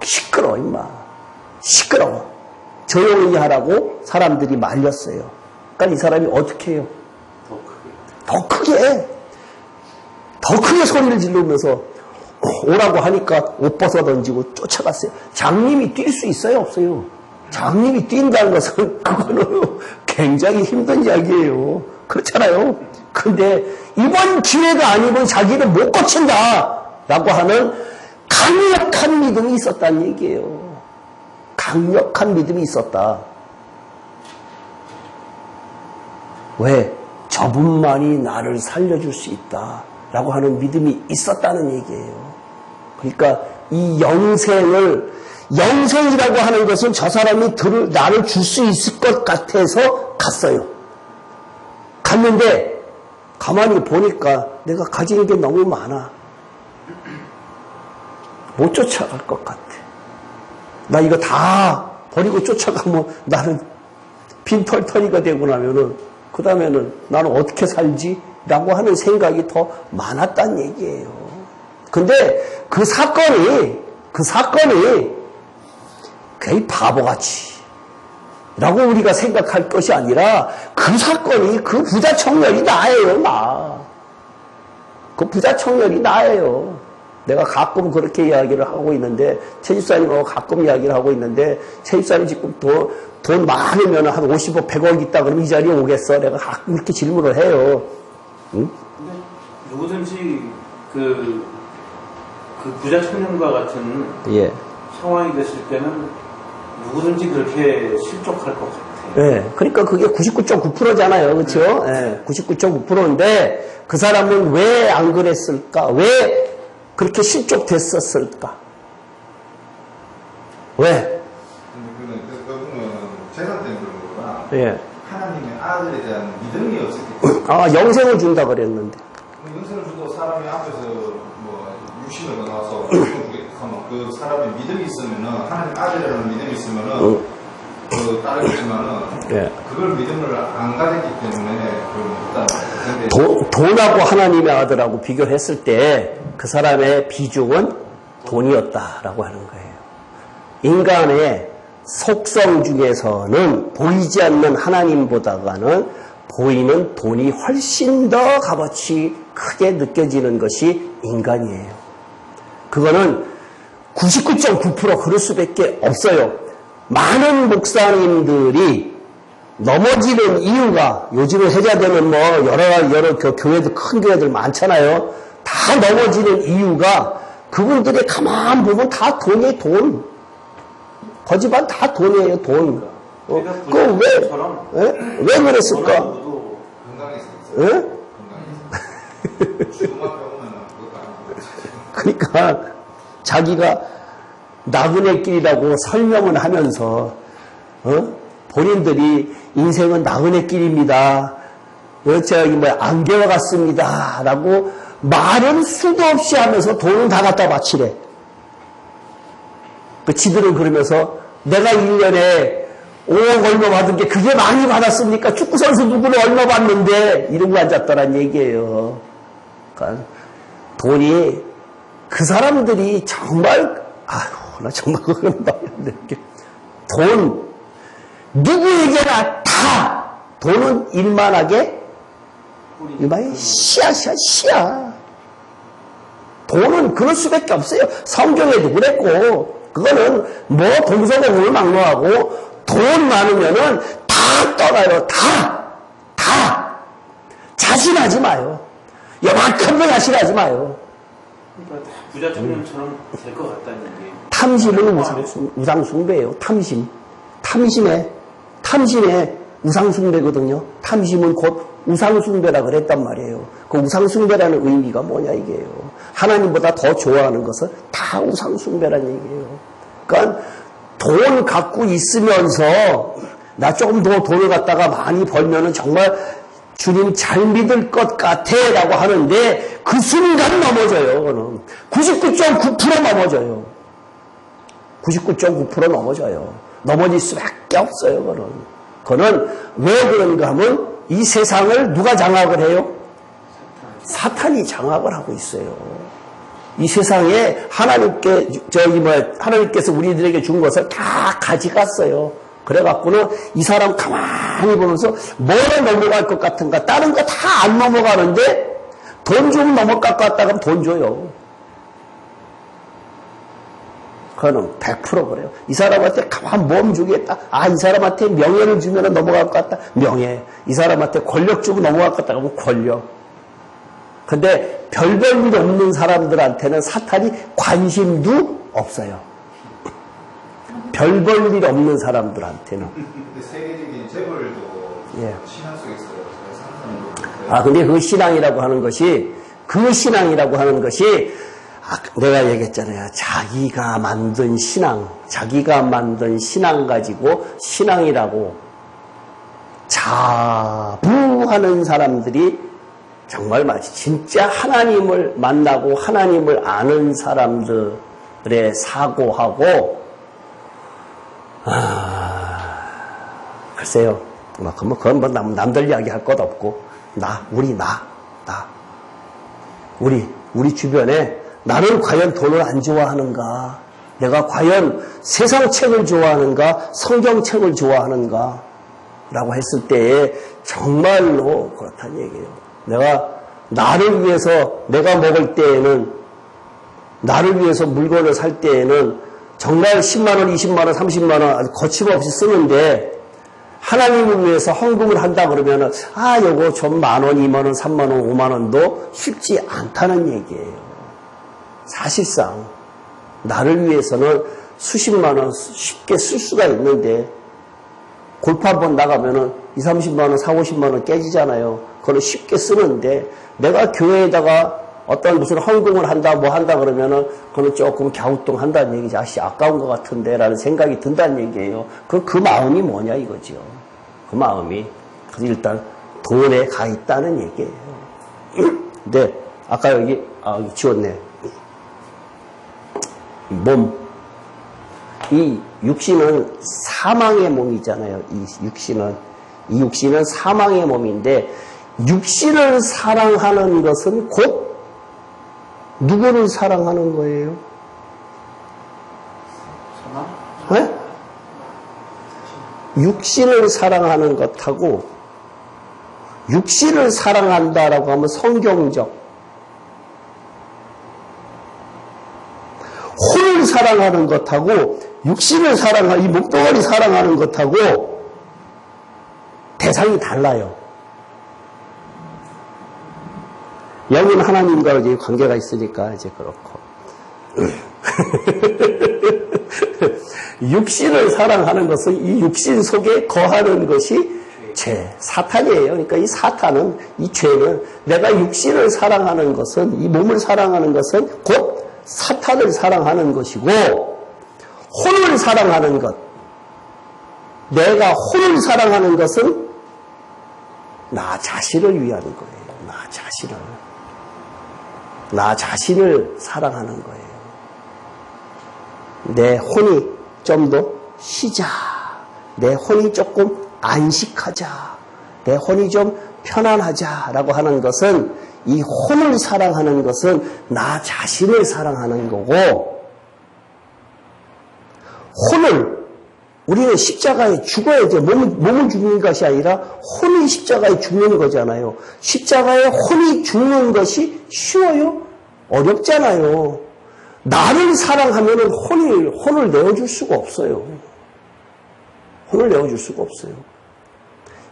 Speaker 1: 시끄러워 임마, 시끄러워, 조용히 하라고 사람들이 말렸어요. 그러니까 이 사람이 어떻게 해요? 더 크게 소리를 지르면서 오라고 하니까 옷 벗어 던지고 쫓아갔어요. 장님이 뛸 수 있어요, 없어요? 장님이 뛴다는 것은 그거는 굉장히 힘든 이야기예요. 그렇잖아요. 근데 이번 기회가 아니면 자기를 못 고친다라고 하는 강력한 믿음이 있었다는 얘기예요. 강력한 믿음이 있었다. 왜? 저분만이 나를 살려줄 수 있다라고 하는 믿음이 있었다는 얘기예요. 그러니까 이 영생이라고 하는 것은 저 사람이 나를 줄 수 있을 것 같아서 갔어요. 갔는데 가만히 보니까 내가 가진 게 너무 많아. 못 쫓아갈 것 같아. 나 이거 다 버리고 쫓아가면 나는 빈털터리가 되고 나면은 그 다음에는 나는 어떻게 살지? 라고 하는 생각이 더 많았단 얘기예요. 근데 그 사건이 괜히 바보같이 라고 우리가 생각할 것이 아니라 그 사건이 그 부자 청년이 나예요, 나. 그 부자 청년이 나예요. 내가 가끔 그렇게 이야기를 하고 있는데, 최집사님하고 가끔 이야기를 하고 있는데, 최집사님 지금 돈 많으면 한 50억, 100억 있다 그러면 이 자리에 오겠어? 내가 가끔 이렇게 질문을 해요. 응?
Speaker 2: 근데 누구든지 그 부자 청년과 같은
Speaker 1: 예.
Speaker 2: 상황이 됐을 때는 누구든지 그렇게 실족할 것 같아요.
Speaker 1: 네, 그러니까 그게 99.9%잖아요. 그렇죠? 네, 99.9%인데 그 사람은 왜 안 그랬을까? 왜 그렇게 실족됐었을까? 왜?
Speaker 3: 그분은 재산 때문에 그런 거구나.
Speaker 1: 예.
Speaker 3: 하나님의 아들에 대한 믿음이 없었기 때문에.
Speaker 1: 아, 영생을 준다 그랬는데.
Speaker 3: 영생을 주도 사람이 앞에서 뭐 육신으로 나와서 하면 그 사람의 믿음이 있으면은, 하나님 아들이라는 믿음이 있으면은 그 따르겠지만은
Speaker 1: 예.
Speaker 3: 그걸 믿음을 안 가졌기 때문에 그걸 못한다.
Speaker 1: 돈하고 하나님의 아들하고 비교를 했을 때 그 사람의 비중은 돈이었다라고 하는 거예요. 인간의 속성 중에서는 보이지 않는 하나님보다는 보이는 돈이 훨씬 더 값어치 크게 느껴지는 것이 인간이에요. 그거는 99.9% 그럴 수밖에 없어요. 많은 목사님들이 넘어지는 이유가, 요즘은 해자되면 뭐 여러 교회들, 큰 교회들 많잖아요. 다 넘어지는 이유가 그분들이 가만 보면 다 돈이에요, 돈. 거짓말 다 돈이에요, 돈. 그 왜 그랬을까?
Speaker 3: 건강했어요.
Speaker 1: 예?
Speaker 3: 건강했어요. 죽음만 배우면 그것도 아니고.
Speaker 1: 그러니까 자기가 나그네길이라고 설명을 하면서 본인들이 인생은 나그네 길입니다. 안개와 같습니다. 라고 말은 수도 없이 하면서 돈은 다 갖다 바치래. 그 지들은 그러면서 내가 1년에 5억 얼마 받은 게 그게 많이 받았습니까? 축구선수 누구를 얼마 받는데 이러고 앉았더란 얘기예요. 그러니까 돈이 그 사람들이 정말 나 정말 그건 말이 안 되는 게 돈 누구에게나 다 돈은 일만하게 씨야. 돈은 그럴 수밖에 없어요. 성경에도 그랬고 그거는 뭐 동서고금을 막론하고 돈 많으면은 다 떠나요. 다 자신하지 마요. 요만큼도 자신하지 마요.
Speaker 2: 그러니까 다 부자 청년처럼 될 것 같다는 얘기예요.
Speaker 1: 탐심은 우상숭배예요. 탐심에 우상숭배거든요. 탐심은 곧 우상숭배라 그랬단 말이에요. 그 우상숭배라는 의미가 뭐냐 이게요. 하나님보다 더 좋아하는 것은 다 우상숭배라는 얘기예요. 그러니까 돈 갖고 있으면서 나 조금 더 돈을 갖다가 많이 벌면은 정말 주님 잘 믿을 것 같아 라고 하는데 그 순간 넘어져요. 그거는 99.9% 넘어져요. 99.9% 넘어져요. 넘어질 수밖에 없어요. 그거는 왜 그런가 하면 이 세상을 누가 장악을 해요? 사탄이 장악을 하고 있어요. 이 세상에 하나님께서 우리들에게 준 것을 다 가져갔어요. 그래갖고는 이 사람 가만히 보면서 뭐에 넘어갈 것 같은가? 다른 거 다 안 넘어가는데 돈 좀 넘어갈 것 같다 그러면 돈 줘요. 그거는 100% 그래요. 이 사람한테 가만 몸 주겠다. 이 사람한테 명예를 주면 넘어갈 것 같다. 명예. 이 사람한테 권력 주고 넘어갈 것 같다. 그러면 권력. 근데 별별 일 없는 사람들한테는 사탄이 관심도 없어요. 별별 일 없는 사람들한테는.
Speaker 3: 근데 세계적인 재벌도 신앙 속에 있어요.
Speaker 1: 근데 그 신앙이라고 하는 것이 내가 얘기했잖아요. 자기가 만든 신앙 가지고 신앙이라고 자부하는 사람들이 정말 진짜 하나님을 만나고 하나님을 아는 사람들의 사고하고 글쎄요. 그건 뭐 남들 이야기할 것 없고 우리 주변에 나는 과연 돈을 안 좋아하는가? 내가 과연 세상책을 좋아하는가? 성경책을 좋아하는가? 라고 했을 때에 정말로 그렇다는 얘기예요. 내가 나를 위해서 내가 먹을 때에는 나를 위해서 물건을 살 때에는 정말 10만 원, 20만 원, 30만 원 거침없이 쓰는데 하나님을 위해서 헌금을 한다 그러면은 요거 좀 10,000원, 20,000원, 30,000원, 50,000원도 쉽지 않다는 얘기예요. 사실상 나를 위해서는 수십만 원 쉽게 쓸 수가 있는데 골프 한번 나가면은 20, 30만 원, 40, 50만 원 깨지잖아요. 그걸 쉽게 쓰는데 내가 교회에다가 어떤 무슨 헌금을 한다 뭐 한다 그러면은 그거는 조금 갸우뚱한다는 얘기지. 아까운 것 같은데 라는 생각이 든다는 얘기예요. 그 마음이 뭐냐 이거죠. 그 마음이. 그래서 일단 돈에 가 있다는 얘기예요. 근데 아까 여기 지웠네. 몸. 이 육신은 사망의 몸이잖아요. 이 육신은 사망의 몸인데 육신을 사랑하는 것은 곧 누구를 사랑하는 거예요? 네? 육신을 사랑하는 것하고 육신을 사랑한다라고 하면 성경적 혼을 사랑하는 것하고 육신을 사랑하는 이 목동아리 사랑하는 것하고 대상이 달라요. 영은 하나님과 이제 관계가 있으니까 이제 그렇고 육신을 사랑하는 것은 이 육신 속에 거하는 것이 죄, 사탄이에요. 그러니까 이 사탄은 이 죄는 내가 육신을 사랑하는 것은 이 몸을 사랑하는 것은 곧 사탄을 사랑하는 것이고 혼을 사랑하는 것 내가 혼을 사랑하는 것은 나 자신을 위한 거예요. 나 자신을 사랑하는 거예요. 내 혼이 좀 더 쉬자. 내 혼이 조금 안식하자. 내 혼이 좀 편안하자라고 하는 것은, 이 혼을 사랑하는 것은 나 자신을 사랑하는 거고, 혼을 우리는 십자가에 죽어야죠. 몸은 죽는 것이 아니라 혼이 십자가에 죽는 거잖아요. 십자가에 혼이 죽는 것이 쉬워요? 어렵잖아요. 나를 사랑하면 혼을 내어줄 수가 없어요. 혼을 내어줄 수가 없어요.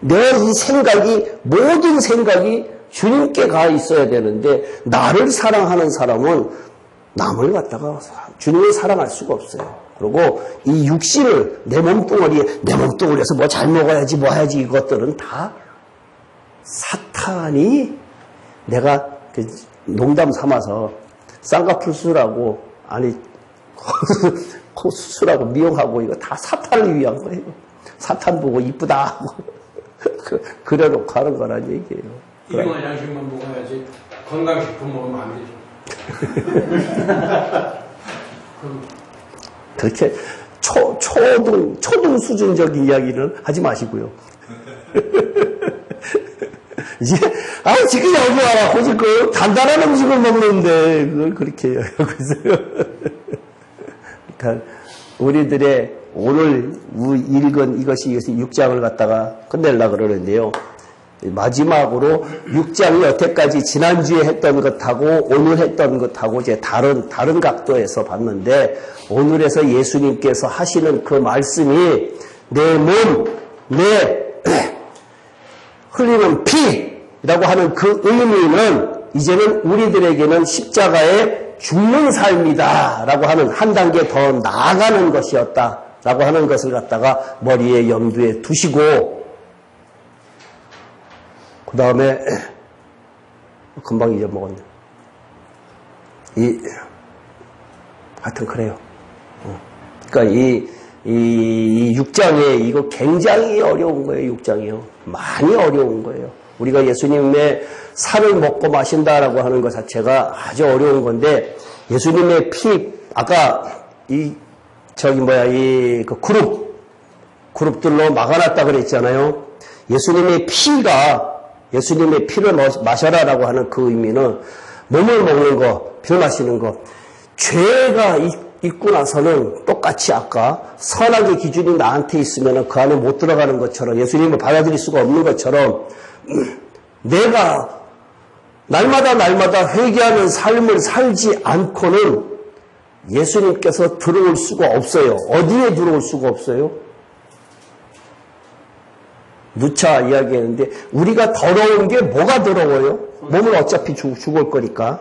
Speaker 1: 내 이 생각이, 모든 생각이 주님께 가 있어야 되는데, 나를 사랑하는 사람은 남을 갖다가 주님을 사랑할 수가 없어요. 그리고 이 육신을 내 몸뚱어리에서 뭐 잘 먹어야지 뭐 해야지, 이것들은 다 사탄이, 내가 농담 삼아서 쌍꺼풀 수술하고, 아니 코 수술하고 미용하고, 이거 다 사탄을 위한 거예요. 사탄 보고 이쁘다 하고 그래놓고 하는 거란 얘기예요.
Speaker 5: 일용할 양식만 먹어야지 건강식품 먹으면 안 되죠.
Speaker 1: 그렇게 초등 수준적인 이야기는 하지 마시고요. 이제, 지금 여기 와갖고 지금 단단한 음식을 먹는데, 그걸 그렇게 하고 있어요. 그러니까, 우리들의 오늘 읽은 이것이 6장을 갖다가 끝내려고 그러는데요. 마지막으로 6장이 여태까지 지난주에 했던 것하고 오늘 했던 것하고 이제 다른 각도에서 봤는데, 오늘에서 예수님께서 하시는 그 말씀이 내 몸, 내 흘리는 피라고 하는 그 의미는 이제는 우리들에게는 십자가에 죽는 삶이다 라고 하는 한 단계 더 나아가는 것이었다 라고 하는 것을 갖다가 머리에 염두에 두시고, 그 다음에 금방 잊어먹었네. 하여튼 그래요. 그러니까 이 6장에 이거 굉장히 어려운 거예요. 6장이요. 많이 어려운 거예요. 우리가 예수님의 살을 먹고 마신다라고 하는 것 자체가 아주 어려운 건데, 예수님의 피, 아까 그 그룹들로 막아놨다 그랬잖아요. 예수님의 피를 마셔라라고 하는 그 의미는 몸을 먹는 거, 피를 마시는 거, 죄가 있고 나서는 똑같이 아까 선악의 기준이 나한테 있으면 그 안에 못 들어가는 것처럼, 예수님을 받아들일 수가 없는 것처럼, 내가 날마다 회개하는 삶을 살지 않고는 예수님께서 들어올 수가 없어요. 어디에 들어올 수가 없어요? 누차 이야기했는데, 우리가 더러운 게 뭐가 더러워요? 몸은 어차피 죽을 거니까.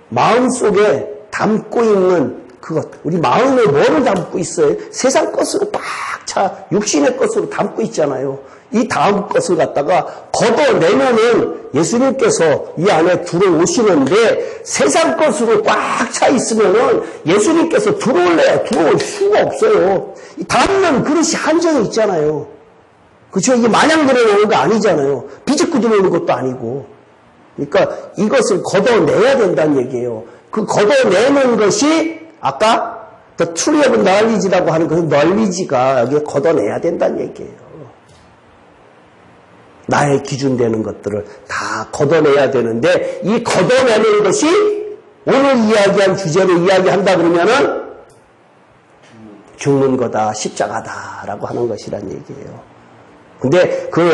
Speaker 1: 마음속에 담고 있는 그것, 우리 마음에 뭐를 담고 있어요? 세상 것으로 꽉 차 육신의 것으로 담고 있잖아요. 이 다음 것을 갖다가 걷어내면은 예수님께서 이 안에 들어오시는데, 세상 것으로 꽉 차 있으면은 예수님께서 들어올 수가 없어요. 담는 그릇이 한정이 있잖아요. 그렇죠? 이게 마냥 들어오는 거 아니잖아요. 비집고 들어오는 것도 아니고. 그러니까 이것을 걷어내야 된다는 얘기예요. 그 걷어내는 것이 아까 The Tree of Knowledge라고 하는 그 knowledge가 여기에 걷어내야 된다는 얘기예요. 나의 기준되는 것들을 다 걷어내야 되는데, 이 걷어내는 것이 오늘 이야기한 주제로 이야기한다 그러면은 죽는 거다, 십자가다라고 하는 것이란 얘기예요. 근데 그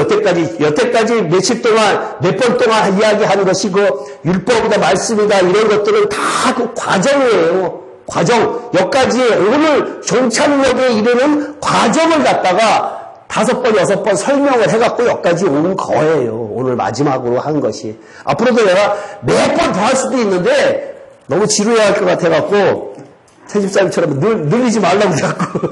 Speaker 1: 여태까지 며칠 동안, 몇 번 동안 이야기하는 것이 그 율법이다, 말씀이다, 이런 것들은 다 그 과정이에요. 과정. 여기까지 오늘 종착역에 이르는 과정을 갖다가 5번, 6번 설명을 해갖고 여기까지 온 거예요. 오늘 마지막으로 한 것이. 앞으로도 내가 몇 번 더 할 수도 있는데 너무 지루해야 할 것 같아갖고 새집사님처럼 늘리지 말라고 자꾸.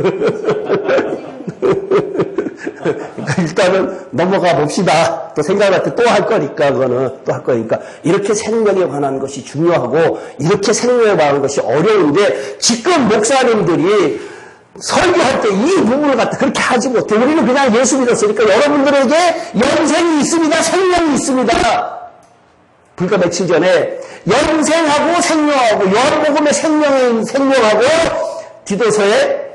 Speaker 1: 그러니까 일단은 넘어가 봅시다. 또 생각할 때 또 할 거니까, 그거는 또 할 거니까. 이렇게 생명에 관한 것이 중요하고, 이렇게 생명에 관한 것이 어려운데, 지금 목사님들이 설교할 때 이 부분을 갖다 그렇게 하지 못해. 우리는 그냥 예수 믿었으니까 여러분들에게 영생이 있습니다. 생명이 있습니다. 불과 며칠 전에 영생하고 생명하고 요한복음의 생명하고 디도서의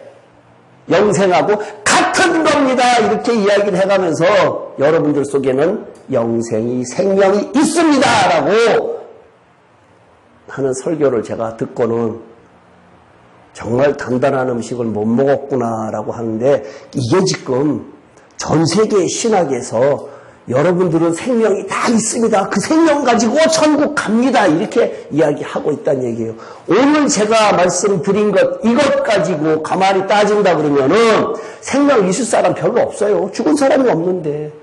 Speaker 1: 영생하고 같은 겁니다. 이렇게 이야기를 해가면서 여러분들 속에는 영생이 생명이 있습니다. 라고 하는 설교를 제가 듣고는 정말 단단한 음식을 못 먹었구나 라고 하는데 이게 지금 전 세계 신학에서 여러분들은 생명이 다 있습니다. 그 생명 가지고 천국 갑니다. 이렇게 이야기하고 있다는 얘기예요. 오늘 제가 말씀드린 것 이것 가지고 가만히 따진다 그러면은 생명 있을 사람 별로 없어요. 죽은 사람이 없는데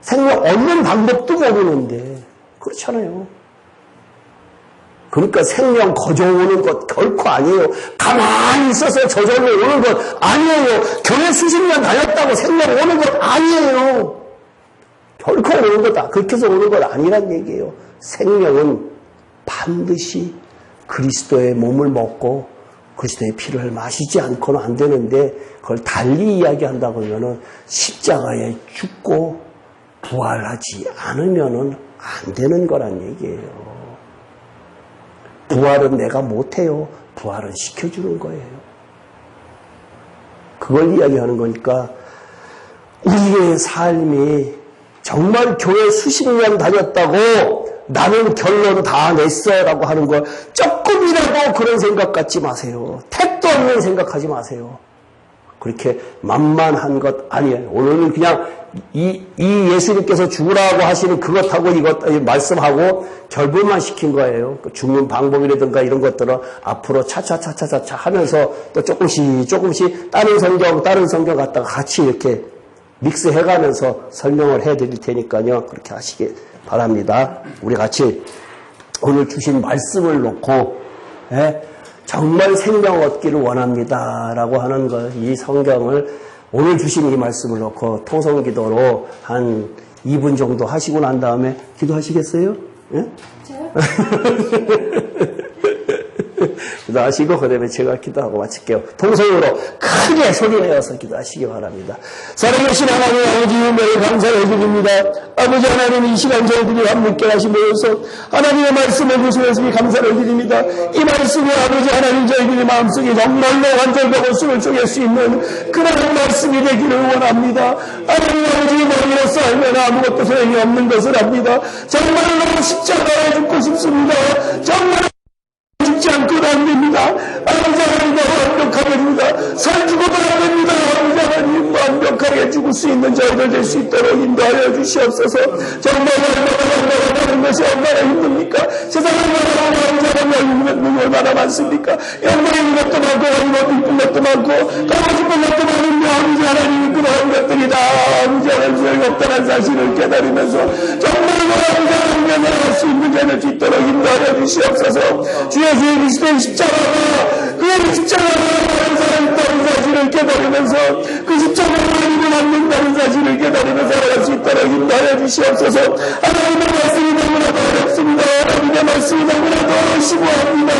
Speaker 1: 생명 얻는 방법도 모르는데 그렇잖아요. 그러니까 생명 거저오는 것 결코 아니에요. 가만히 있어서 저절로 오는 것 아니에요. 교회 수십 년 다녔다고 생명 오는 것 아니에요. 결코 오는 거다. 그렇게 해서 오는 것 아니란 얘기예요. 생명은 반드시 그리스도의 몸을 먹고 그리스도의 피를 마시지 않고는 안 되는데 그걸 달리 이야기한다 그러면은 십자가에 죽고 부활하지 않으면은 안 되는 거란 얘기예요. 부활은 내가 못해요. 부활은 시켜주는 거예요. 그걸 이야기하는 거니까 우리의 삶이 정말 교회 수십 년 다녔다고 나는 결론 다 냈어 라고 하는 걸 조금이라도 그런 생각 갖지 마세요. 택도 없는 생각하지 마세요. 그렇게 만만한 것 아니에요. 오늘은 그냥 이 예수님께서 죽으라고 하시는 그것하고 이것 말씀하고 결부만 시킨 거예요. 죽는 방법이라든가 이런 것들은 앞으로 차차차차차 하면서 또 조금씩 다른 성경 갖다가 같이 이렇게 믹스해가면서 설명을 해드릴 테니까요. 그렇게 하시기 바랍니다. 우리 같이 오늘 주신 말씀을 놓고 정말 생명 얻기를 원합니다. 라고 하는 것, 이 성경을 오늘 주신 이 말씀을 놓고 통성기도로 한 2분 정도 하시고 난 다음에 기도하시겠어요? 예? 기도하시고 그 다음에 제가 기도하고 마칠게요. 통성으로 크게 소리내어서 기도하시기 바랍니다. 사랑하신 하나님 아버지 은혜를 감사를 드립니다. 아버지 하나님 이 시간 저희들이 함께 하시면서 하나님의 말씀을 주시면서 감사를 드립니다. 이 말씀이 아버지 하나님 저희들의 마음속에 정말로 완전하고 숨을 쪼갤 수 있는 그런 말씀이 되기를 원합니다. 하나님 아버지 머리로서 알면 아무것도 소용이 없는 것을 압니다. 정말로 십자가에 죽고 싶습니다. 정말 죽지 않고는 안 됩니다. 아버지 하나님 완벽하게 됩니다. 살 죽어도 안 됩니다. 아버지 하나님 완벽하게 죽을 수 있는 저희들 될 수 있도록 인도하여 주시옵소서. 정말 얼마나 것이 얼마나 힘듭니까? 세상에 아버지 하나님 얼마나 많습니까? 영광인 것도 많고 이쁜 것도 많고 가고 싶은 것도 많은데 아버지 하나님 그러한 것들이 다 아버지 하나님 소용없다는 사실을 깨달으면서 정말 아버지 하나님 연애할 수 있는 자를 수 있도록 인도하여 주시옵소서. 주여 예수 그리스도의 십자가가 그 십자가가 다른 사람이 있다는 사실을 깨달으면서 그 십자가가 하나님을 만든다는 사실을 깨달으면서 살아갈 수 있도록 인도하여 주시옵소서. 하나님의 말씀이 너무나도 어렵습니다. 하나님의 말씀이 너무나도 심오합니다.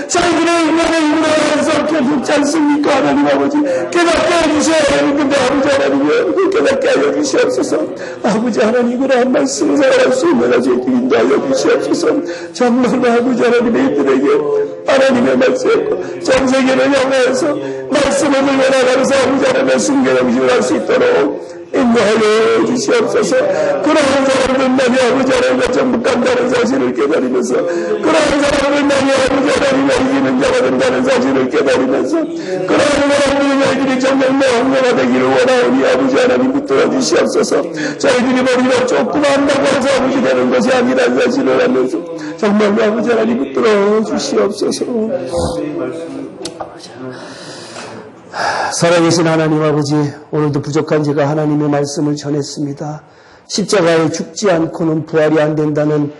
Speaker 1: 저희들의 인간의 인간에서 깨닫지 않습니까? 하나님 아버지 깨닫게 해주셔야 되는데 아버지 하나님 깨닫게 하여 주시옵소서. 아버지 하나님 그러한 말씀을 살아갈 수 있는 저희들 인도하여 주시옵소서. 정말로 아버지 하나님의 이들에게 하나님의 말씀 전 세계를 향하여서 말씀을 들려나가면서 아버지 하나님의 순교영식을 할 수 있도록 인도하여 주시옵소서. 그러한 사람들만이 아버지 하나님과 전부 간다는 사실을 깨달으면서 그러한 사람들만이 아버지 하나님과 이기는 자가 된다는 사실을 깨달으면서 그러한 사람들이 저희들이 정말 명령가 되기를 원하오니 아버지 하나님 붙들어 주시옵소서. 저희들이 머리가 조그만다고 해서 아버지 되는 것이 아니라는 사실을 알면서 정말로 아버지 하나님 붙들어 주시옵소서. 살아계신 하나님 아버지, 오늘도 부족한 제가 하나님의 말씀을 전했습니다. 십자가에 죽지 않고는 부활이 안 된다는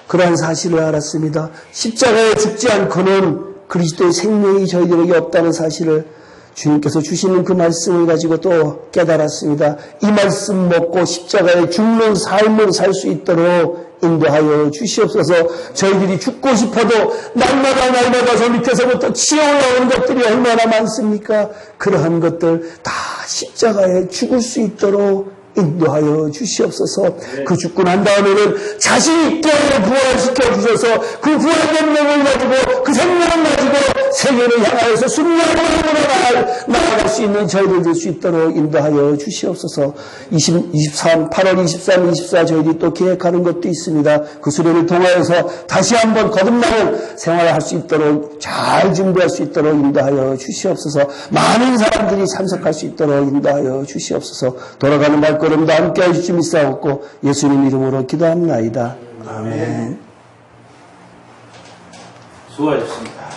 Speaker 1: 그러한 사실을 알았습니다. 십자가에 죽지 않고는 그리스도의 생명이 저희들에게 없다는 사실을 주님께서 주시는 그 말씀을 가지고 또 깨달았습니다. 이 말씀 먹고 십자가에 죽는 삶을 살 수 있도록 인도하여 주시옵소서. 저희들이 죽고 싶어도 날마다 저 밑에서부터 치어 올라오는 것들이 얼마나 많습니까? 그러한 것들 다 십자가에 죽을 수 있도록 인도하여 주시옵소서. 그 죽고 난 다음에는 자신 있게 부활시켜 주셔서 그 부활된 영을 가지고 그 생명을 가지고 세계를 향하여서 순간으로 나아갈 수 있는 저희들 될 수 있도록 인도하여 주시옵소서. 8월 23, 24 저희들이 또 계획하는 것도 있습니다. 그 수련을 통하여서 다시 한번 거듭나는 생활을 할 수 있도록 잘 준비할 수 있도록 인도하여 주시옵소서. 많은 사람들이 참석할 수 있도록 인도하여 주시옵소서. 돌아가는 발걸음도 함께 해주시 믿사옵고 예수님 이름으로 기도합나이다. 아멘.
Speaker 2: 수고하셨습니다.